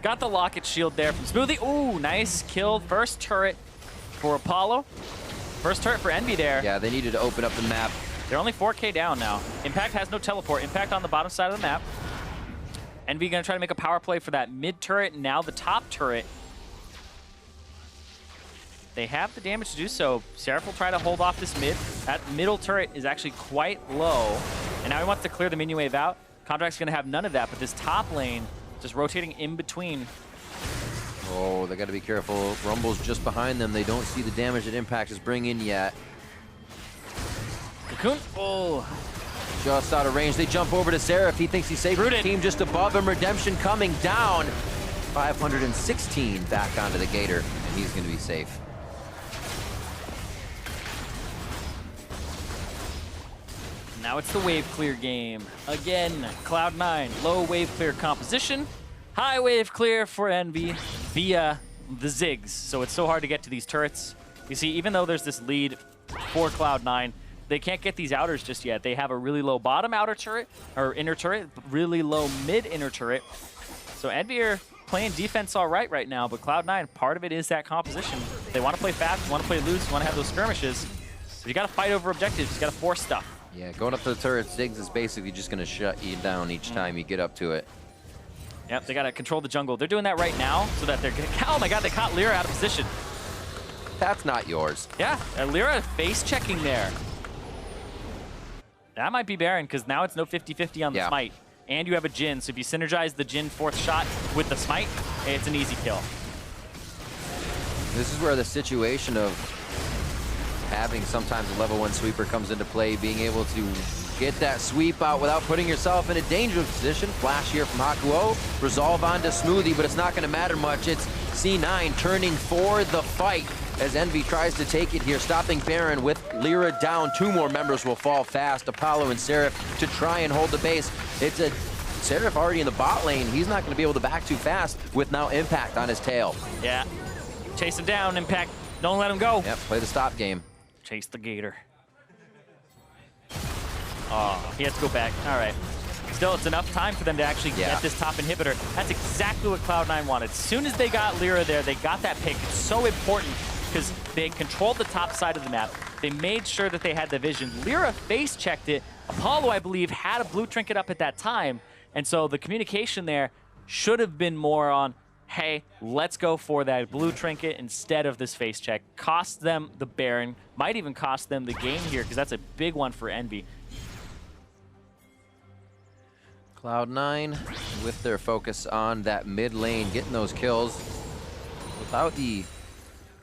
got the locket shield there from Smoothie. Ooh, nice kill. First turret for Apollo. First turret for EnVy there. Yeah, they needed to open up the map. They're only 4K down now. Impact has no teleport. Impact on the bottom side of the map. EnVy gonna try to make a power play for that mid turret, and now the top turret. They have the damage to do so. Seraph will try to hold off this mid. That middle turret is actually quite low, and now he wants to clear the minion wave out. Contract's gonna have none of that, but this top lane just rotating in between. Oh, they gotta be careful. Rumble's just behind them. They don't see the damage that Impact is bringing yet. Cocoon. Oh. Just out of range. They jump over to Seraph. He thinks he's safe. Rooted. Team just above him. Redemption coming down. 516 back onto the Gator, and he's going to be safe. Now it's the wave clear game. Again, Cloud9, low wave clear composition, high wave clear for Envy via the Ziggs. So it's so hard to get to these turrets. You see, even though there's this lead for Cloud9, they can't get these outers just yet. They have a really low bottom outer turret, or inner turret, really low mid inner turret. So Envy are playing defense all right now, but Cloud9, part of it is that composition. They want to play fast, want to play loose, want to have those skirmishes. So you got to fight over objectives, you got to force stuff. Yeah, going up to the turret, Ziggs is basically just going to shut you down each time you get up to it. Yep, they got to control the jungle. They're doing that right now so that they're gonna, oh my god, they caught LirA out of position. That's not yours. Yeah, LirA face checking there. That might be Baron because now it's no 50-50 on the smite. And you have a Jhin, so if you synergize the Jhin 4th shot with the smite, it's an easy kill. This is where the situation of having sometimes a level 1 sweeper comes into play, being able to get that sweep out without putting yourself in a dangerous position. Flash here from Hakuho, resolve onto Smoothie, but it's not going to matter much. It's C9 turning for the fight as Envy tries to take it here, stopping Baron with LirA down. 2 more members will fall fast, Apollo and Seraph, to try and hold the base. It's a Seraph already in the bot lane. He's not going to be able to back too fast with now Impact on his tail. Yeah, chase him down, Impact. Don't let him go. Yep, play the stop game. Chase the gator. Oh, he has to go back. All right. Still, it's enough time for them to actually get this top inhibitor. That's exactly what Cloud9 wanted. As soon as they got LirA there, they got that pick. It's so important because they controlled the top side of the map. They made sure that they had the vision. LirA face checked it. Apollo, I believe, had a blue trinket up at that time. And so the communication there should have been more on, hey, let's go for that blue trinket instead of this face check. Cost them the Baron, might even cost them the game here because that's a big one for Envy. Cloud9 with their focus on that mid lane, getting those kills without the,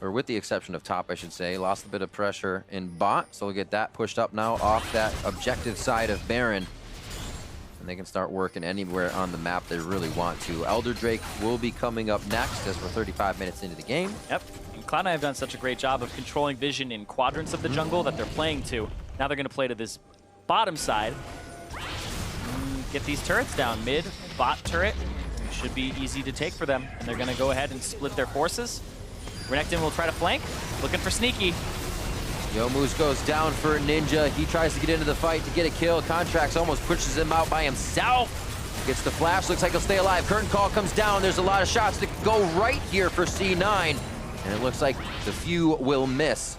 or with the exception of top, I should say. Lost a bit of pressure in bot, so we'll get that pushed up now off that objective side of Baron. And they can start working anywhere on the map they really want to. Elder Drake will be coming up next as we're 35 minutes into the game. Yep, and Cloud9 have done such a great job of controlling vision in quadrants of the jungle that they're playing to. Now they're going to play to this bottom side. Get these turrets down. Mid, bot turret. Should be easy to take for them. And they're going to go ahead and split their forces. Renekton will try to flank. Looking for Sneaky. Youmuu's goes down for Ninja. He tries to get into the fight to get a kill. Contractz almost pushes him out by himself. Gets the flash. Looks like he'll stay alive. Curtain call comes down. There's a lot of shots that go right here for C9. And it looks like the few will miss.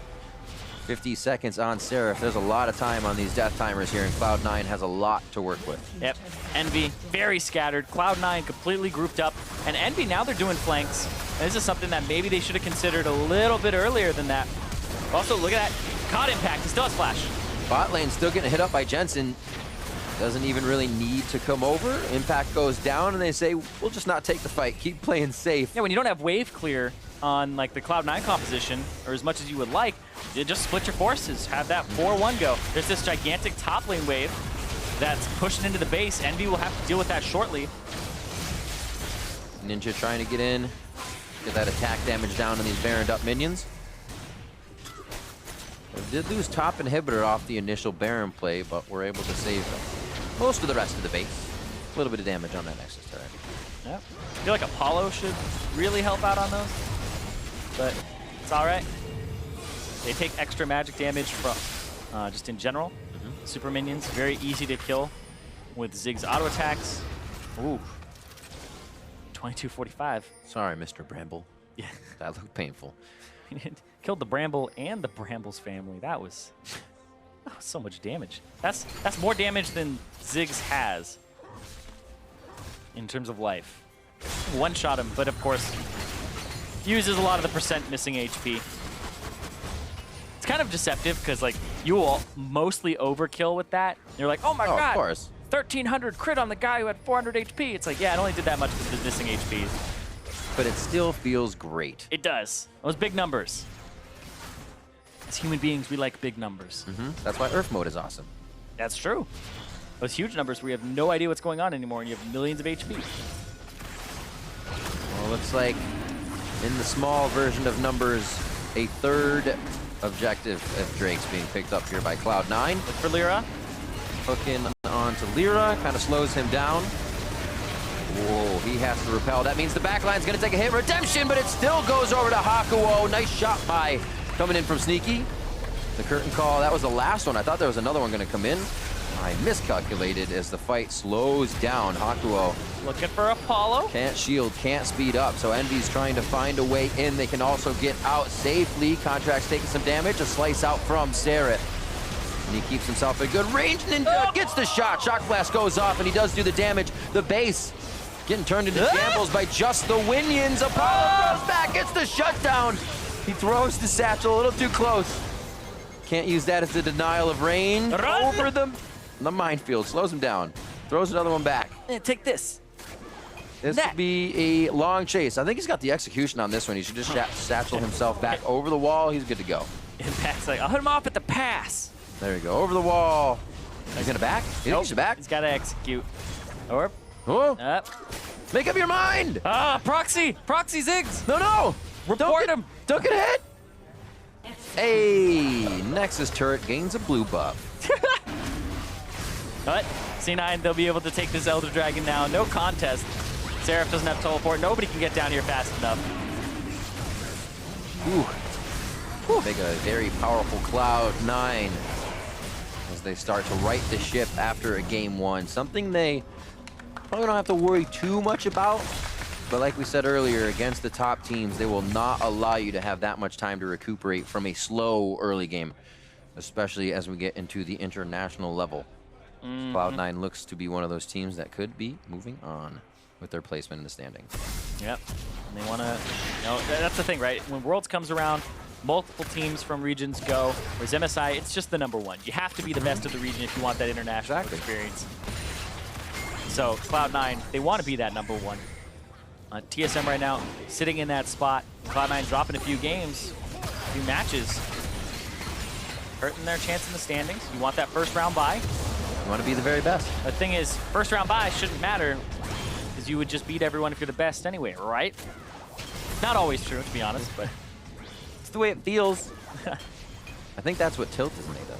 50 seconds on Seraph. There's a lot of time on these death timers here, and Cloud9 has a lot to work with. Yep, Envy very scattered. Cloud9 completely grouped up. And Envy, now they're doing flanks. And this is something that maybe they should have considered a little bit earlier than that. Also, look at that. Caught Impact. He still has flash. Bot lane still getting hit up by Jensen. Doesn't even really need to come over. Impact goes down, and they say, we'll just not take the fight. Keep playing safe. Yeah, when you don't have wave clear on like the Cloud9 composition, or as much as you would like, you just split your forces. Have that 4-1 go. There's this gigantic top lane wave that's pushing into the base. Envy will have to deal with that shortly. Ninja trying to get in. Get that attack damage down on these Baroned up minions. They did lose top inhibitor off the initial Baron play, but we're able to save most of the rest of the base. A little bit of damage on that Nexus turret. Yep. I feel like Apollo should really help out on those, but it's all right. They take extra magic damage from just in general. Super minions, very easy to kill with Ziggs auto attacks. Ooh, 2245. Sorry, Mr. Bramble. Yeah, That looked painful. Killed the Bramble and the Bramble's family. That was so much damage. That's more damage than Ziggs has in terms of life. One shot him, but of course uses a lot of the percent missing HP. It's kind of deceptive because like you will mostly overkill with that. You're like, oh my god, of course. 1300 crit on the guy who had 400 HP. It's like, yeah, it only did that much with the missing HP. But it still feels great. It does. Those big numbers. As human beings, we like big numbers. That's why Earth mode is awesome. That's true. Those huge numbers where you have no idea what's going on anymore and you have millions of HP. Well, looks like in the small version of numbers, a third objective of Drake's being picked up here by Cloud9. Look for LirA. Hooking onto LirA, kind of slows him down. Whoa, he has to repel. That means the backline's gonna take a hit. Redemption, but it still goes over to Hakuho. Nice shot by coming in from Sneaky. The curtain call, that was the last one. I thought there was another one gonna come in. I miscalculated as the fight slows down. Hakuho looking for Apollo. can't shield, can't speed up, so EnVy's trying to find a way in. They can also get out safely. Contractz taking some damage. A slice out from Seraph. And he keeps himself in good range. Ninja gets the shot. Shock Blast goes off, and he does do the damage. The base getting turned into shambles by just the Winions. Apollo throws back, gets the shutdown. He throws the satchel a little too close. Can't use that as a denial of range. Over the minefield, slows him down. Throws another one back. Take this. This would be a long chase. I think he's got the execution on this one. He should just satchel himself back over the wall. He's good to go. Impact's like, I'll hit him off at the pass. There you go, over the wall. He's gonna back? Nope. He's back? He's gotta execute. Or, Oh. Make up your mind! Proxy Ziggs. No! Report him. Don't get hit! Hey, Nexus turret gains a blue buff. But C9, they'll be able to take this Elder Dragon now. No contest. Seraph doesn't have teleport. Nobody can get down here fast enough. Ooh. Make a very powerful Cloud9 as they start to right the ship after a game one. Something they probably don't have to worry too much about. But like we said earlier, against the top teams, they will not allow you to have that much time to recuperate from a slow early game, especially as we get into the international level. Cloud9 looks to be one of those teams that could be moving on with their placement in the standings. Yep. And they want to, that's the thing, right? When Worlds comes around, multiple teams from regions go. Whereas MSI, it's just the #1. You have to be the best of the region if you want that international experience. So Cloud9, they want to be that #1. TSM right now, sitting in that spot. Cloud9 dropping a few games, a few matches. Hurting their chance in the standings. You want that first round bye. You want to be the very best. The thing is, first round bye shouldn't matter because you would just beat everyone if you're the best anyway, right? Not always true, to be honest, but it's the way it feels. I think that's what Tilt is made of.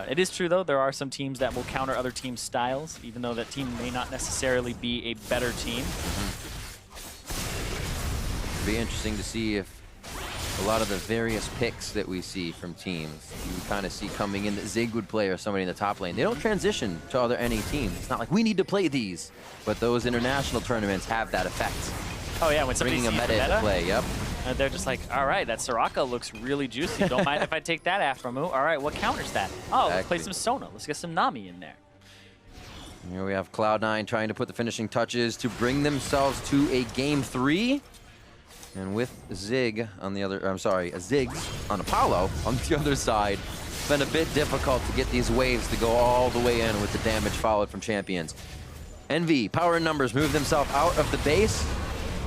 It is true, though. There are some teams that will counter other teams' styles, even though that team may not necessarily be a better team. It'd be interesting to see if a lot of the various picks that we see from teams, you kind of see coming in that Zig would play or somebody in the top lane. They don't transition to other NA teams. It's not like we need to play these, but those international tournaments have that effect. Oh yeah, when somebody's bringing a meta into play, yep. And they're just like, all right, that Soraka looks really juicy. Don't mind if I take that Aframu. All right, what counters that? Oh, let's play some Sona. Let's get some Nami in there. Here we have Cloud9 trying to put the finishing touches to bring themselves to a game 3. And with Ziggs on Apollo on the other side, it's been a bit difficult to get these waves to go all the way in with the damage followed from champions. EnVy, power and numbers, move themselves out of the base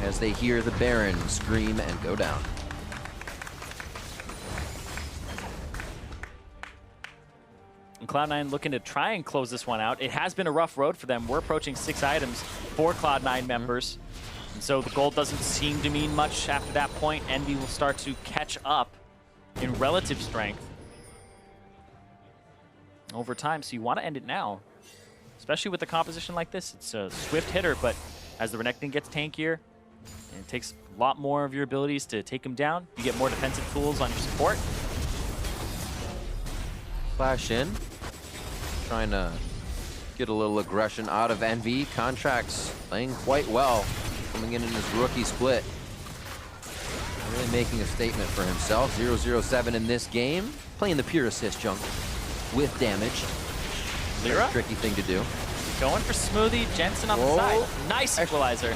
as they hear the Baron scream and go down. And Cloud9 looking to try and close this one out. It has been a rough road for them. We're approaching 6 items for Cloud9 members. And so the gold doesn't seem to mean much after that point. EnVy will start to catch up in relative strength over time. So you want to end it now, especially with a composition like this. It's a swift hitter, but as the Renekton gets tankier, and it takes a lot more of your abilities to take him down. You get more defensive tools on your support. Flash in, trying to get a little aggression out of EnVy. Contractz playing quite well, coming in his rookie split. Really making a statement for himself. 0-0-7 in this game. Playing the pure assist junk with damage. LirA? Tricky thing to do. Going for Smoothie, Jensen on the side. Nice equalizer.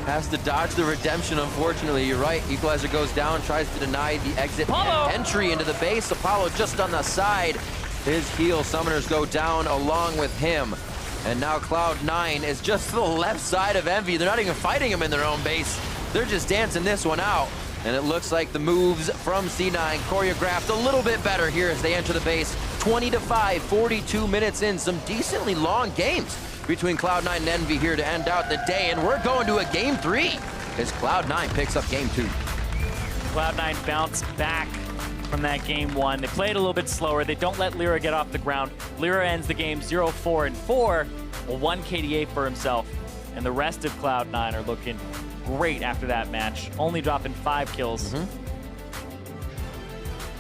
Has to dodge the redemption, unfortunately. You're right. Equalizer goes down, tries to deny the exit and entry into the base. Apollo just on the side. His heal summoners go down along with him. And now Cloud9 is just to the left side of EnVy. They're not even fighting him in their own base. They're just dancing this one out. And it looks like the moves from C9 choreographed a little bit better here as they enter the base. 20-5, 42 minutes in. Some decently long games between Cloud9 and EnVy here to end out the day. And we're going to a game 3 as Cloud9 picks up game 2. Cloud9 bounce back from that game 1. They played a little bit slower. They don't let LirA get off the ground. LirA ends the game 0-4-4, well, 1 KDA for himself. And the rest of Cloud9 are looking great after that match, only dropping 5 kills.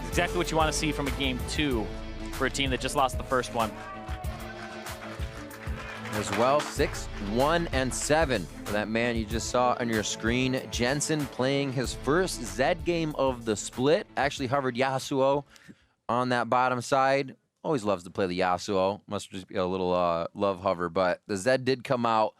Exactly what you want to see from a game 2 for a team that just lost the first one. As well, 6-1-7 for that man you just saw on your screen. Jensen playing his first Zed game of the split. Actually hovered Yasuo on that bottom side. Always loves to play the Yasuo. Must just be a little love hover, but the Zed did come out.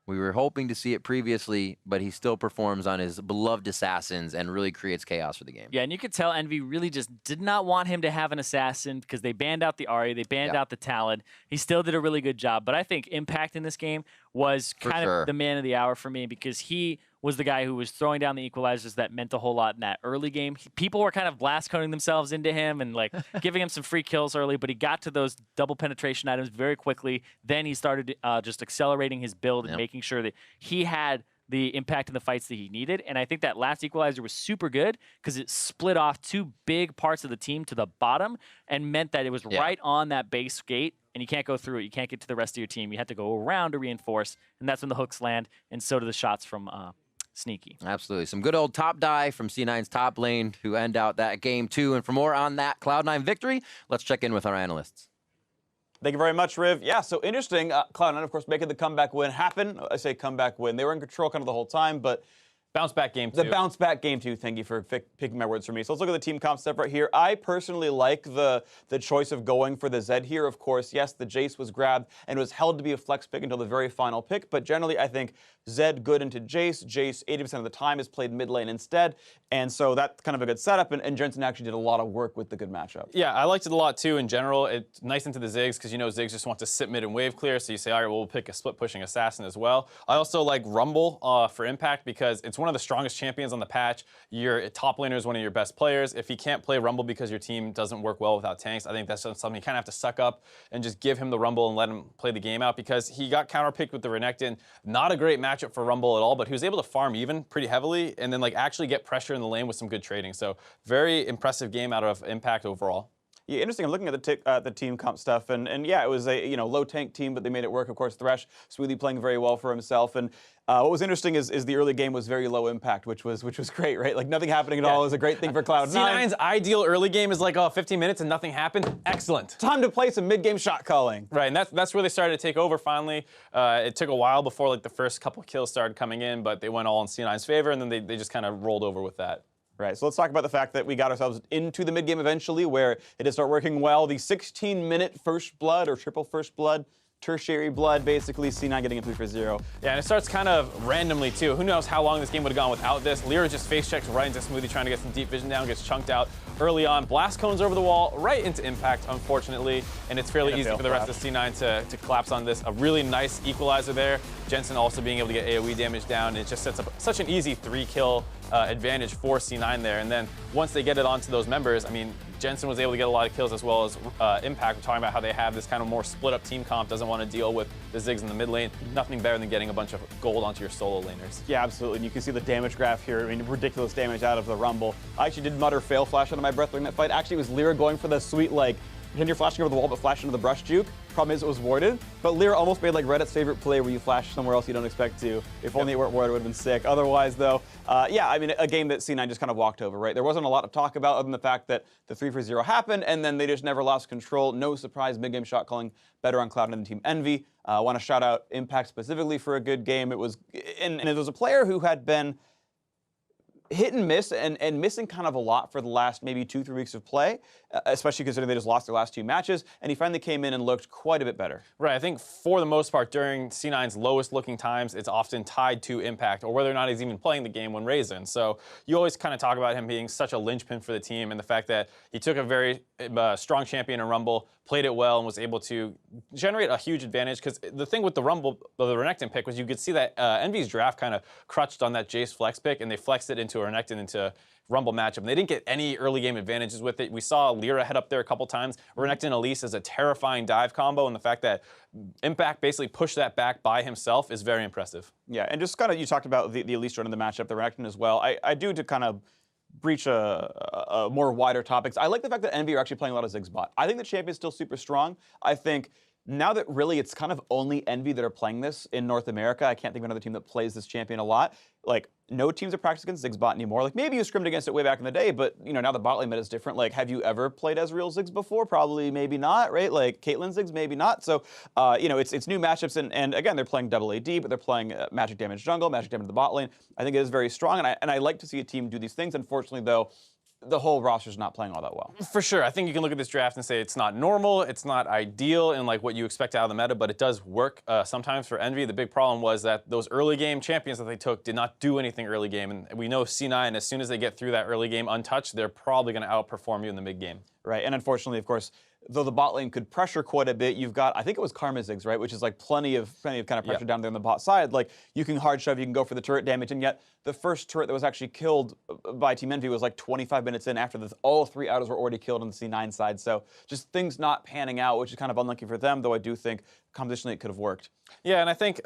We were hoping to see it previously, but he still performs on his beloved assassins and really creates chaos for the game. Yeah, and you could tell Envy really just did not want him to have an assassin because they banned out the Ahri, they banned out the Talon. He still did a really good job, but I think Impact in this game was kind of the man of the hour for me because he was the guy who was throwing down the equalizers that meant a whole lot in that early game. People were kind of blast coding themselves into him and like giving him some free kills early, but he got to those double penetration items very quickly. Then he started just accelerating his build and making sure that he had the impact in the fights that he needed. And I think that last equalizer was super good because it split off 2 big parts of the team to the bottom and meant that it was right on that base gate. And you can't go through it. You can't get to the rest of your team. You have to go around to reinforce. And that's when the hooks land. And so do the shots from Sneaky. Absolutely. Some good old top dive from C9's top lane to end out that game 2. And for more on that Cloud9 victory, let's check in with our analysts. Thank you very much, Riv. Yeah, so interesting. Cloud9, of course, making the comeback win happen. I say comeback win. They were in control kind of the whole time, but bounce back game 2. The bounce back game 2. Thank you for picking my words for me. So let's look at the team comp stuff right here. I personally like the choice of going for the Zed here. Of course, yes, the Jayce was grabbed and was held to be a flex pick until the very final pick. But generally, I think Zed good into Jayce. Jayce 80% of the time is played mid lane instead. And so that's kind of a good setup. And Jensen actually did a lot of work with the good matchup. Yeah, I liked it a lot too in general. It's nice into the Ziggs because you know Ziggs just wants to sit mid and wave clear. So you say, all right, well, we'll pick a split pushing assassin as well. I also like Rumble for Impact because it's one of the strongest champions on the patch. Your top laner is one of your best players. If he can't play Rumble because your team doesn't work well without tanks, I think that's something you kind of have to suck up and just give him the Rumble and let him play the game out because he got counterpicked with the Renekton. Not a great matchup for Rumble at all, but he was able to farm even pretty heavily and then like actually get pressure in the lane with some good trading. So very impressive game out of Impact overall. Yeah, interesting. I'm looking at the team comp stuff, and yeah, it was a low tank team, but they made it work. Of course, Threh, Smoothie playing very well for himself, and what was interesting is the early game was very low impact, which was great, right? Like nothing happening at all is a great thing for Cloud9. C9's ideal early game is like 15 minutes and nothing happened. Excellent. Time to play some mid-game shot calling. Right, and that's where they started to take over finally. It took a while before like the first couple kills started coming in, but they went all in C9's favor, and then they just kind of rolled over with that. Right, so let's talk about the fact that we got ourselves into the mid-game eventually, where it did start working well. The 16-minute first blood, or triple first blood, tertiary blood, basically, C9 getting a 3-for-0. Yeah, and it starts kind of randomly, too. Who knows how long this game would have gone without this. LirA just face checks right into Smoothie, trying to get some deep vision down, gets chunked out early on. Blast cones over the wall, right into Impact, unfortunately, and it's fairly easy for the rest of C9 to collapse on this. A really nice equalizer there. Jensen also being able to get AoE damage down. It just sets up such an easy 3-kill advantage for C9 there. And then once they get it onto those members, I mean, Jensen was able to get a lot of kills as well as Impact. We're talking about how they have this kind of more split-up team comp, doesn't want to deal with the Ziggs in the mid lane. Nothing better than getting a bunch of gold onto your solo laners. Yeah, absolutely. And you can see the damage graph here. I mean, ridiculous damage out of the Rumble. I actually did mutter fail flash under my breath during that fight. Actually, it was LirA going for the sweet, like, pretend you're flashing over the wall, but flash into the brush juke. Problem is, it was warded. But LirA almost made like Reddit's favorite play where you flash somewhere else you don't expect to. If only it weren't warded, it would have been sick. Otherwise, though, yeah, I mean, a game that C9 just kind of walked over, right? There wasn't a lot to talk about other than the fact that the 3-for-0 happened, and then they just never lost control. No surprise, mid-game shot calling better on Cloud9 than Team Envy. I want to shout out Impact specifically for a good game. It was, and it was a player who had been hit and miss and missing kind of a lot for the last maybe 2-3 weeks of play, especially considering they just lost their last 2 matches, and he finally came in and looked quite a bit better. Right, I think for the most part during C9's lowest looking times, it's often tied to Impact or whether or not he's even playing the game when Ray's in. So you always kind of talk about him being such a linchpin for the team and the fact that he took a very strong champion in Rumble, played it well, and was able to generate a huge advantage. Because the thing with the Rumble, the Renekton pick, was you could see that Envy's draft kind of crutched on that Jayce flex pick, and they flexed it into a Renekton into Rumble matchup. And they didn't get any early game advantages with it. We saw LirA head up there a couple times. Renekton Elise is a terrifying dive combo, and the fact that Impact basically pushed that back by himself is very impressive. Yeah, and just kind of, you talked about the Elise run in the matchup, the Renekton as well. I do to kind of breach a more wider topics. I like the fact that EnVy are actually playing a lot of Ziggs bot. I think the champion's still super strong. I think now that really it's kind of only EnVy that are playing this in North America, I can't think of another team that plays this champion a lot. Like, no teams are practicing against Ziggs bot anymore. Like, maybe you scrimmed against it way back in the day, but, you know, now the bot lane meta is different. Like, have you ever played as real Ziggs before? Probably, maybe not, right? Like, Caitlyn Ziggs, maybe not. So, you know, it's new matchups, and again, they're playing W8D, but they're playing magic damage jungle, magic damage the bot lane. I think it is very strong, and I like to see a team do these things. Unfortunately, though, the whole roster's not playing all that well. For sure. I think you can look at this draft and say it's not normal, it's not ideal in like what you expect out of the meta, but it does work sometimes for EnVy. The big problem was that those early game champions that they took did not do anything early game, and we know C9, as soon as they get through that early game untouched, they're probably going to outperform you in the mid game. Right, and unfortunately, of course, though the bot lane could pressure quite a bit, you've got, I think it was Karma Ziggs, right, which is like plenty of kind of pressure down there on the bot side. Like, you can hard shove, you can go for the turret damage, and yet the first turret that was actually killed by Team EnVy was like 25 minutes in after all 3 autos were already killed on the C9 side. So just things not panning out, which is kind of unlucky for them, though I do think compositionally it could have worked. Yeah, and I think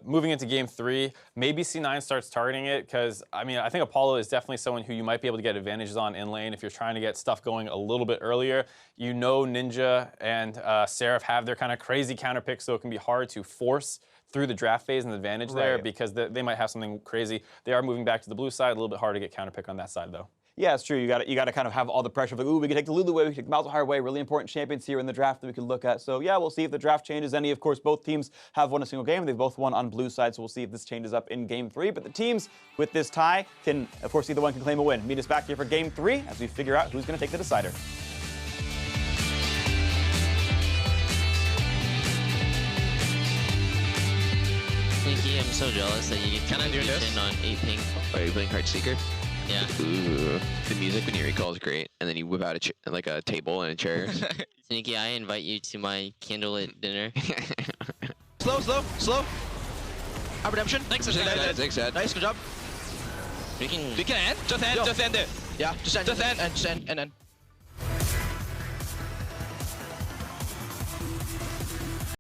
moving into game 3, maybe C9 starts targeting it, because, I mean, I think Apollo is definitely someone who you might be able to get advantages on in lane if you're trying to get stuff going a little bit earlier. You know Ninja and Seraph have their kind of crazy counter picks, so it can be hard to force through the draft phase and the advantage there, because they might have something crazy. They are moving back to the blue side, a little bit hard to get counter pick on that side, though. Yeah, it's true. You got to kind of have all the pressure of like, ooh, we can take the Lulu away, we can take the Malzahar away. Really important champions here in the draft that we can look at. So yeah, we'll see if the draft changes any. Of course, both teams have won a single game. They've both won on blue side, so we'll see if this changes up in game 3. But the teams with this tie can, of course, either one can claim a win. Meet us back here for game 3 as we figure out who's going to take the decider. Sneaky, I'm so jealous that you can do this on 8 ping. Are you playing Heartseeker? Yeah. Ooh. The music when you recall is great, and then you whip out like a table and a chair. Sneaky, I invite you to my candlelit dinner. Slow. Redemption. Thanks, Ziggs. Nice, good job. We can end. Just end. Yeah, Just end. And then.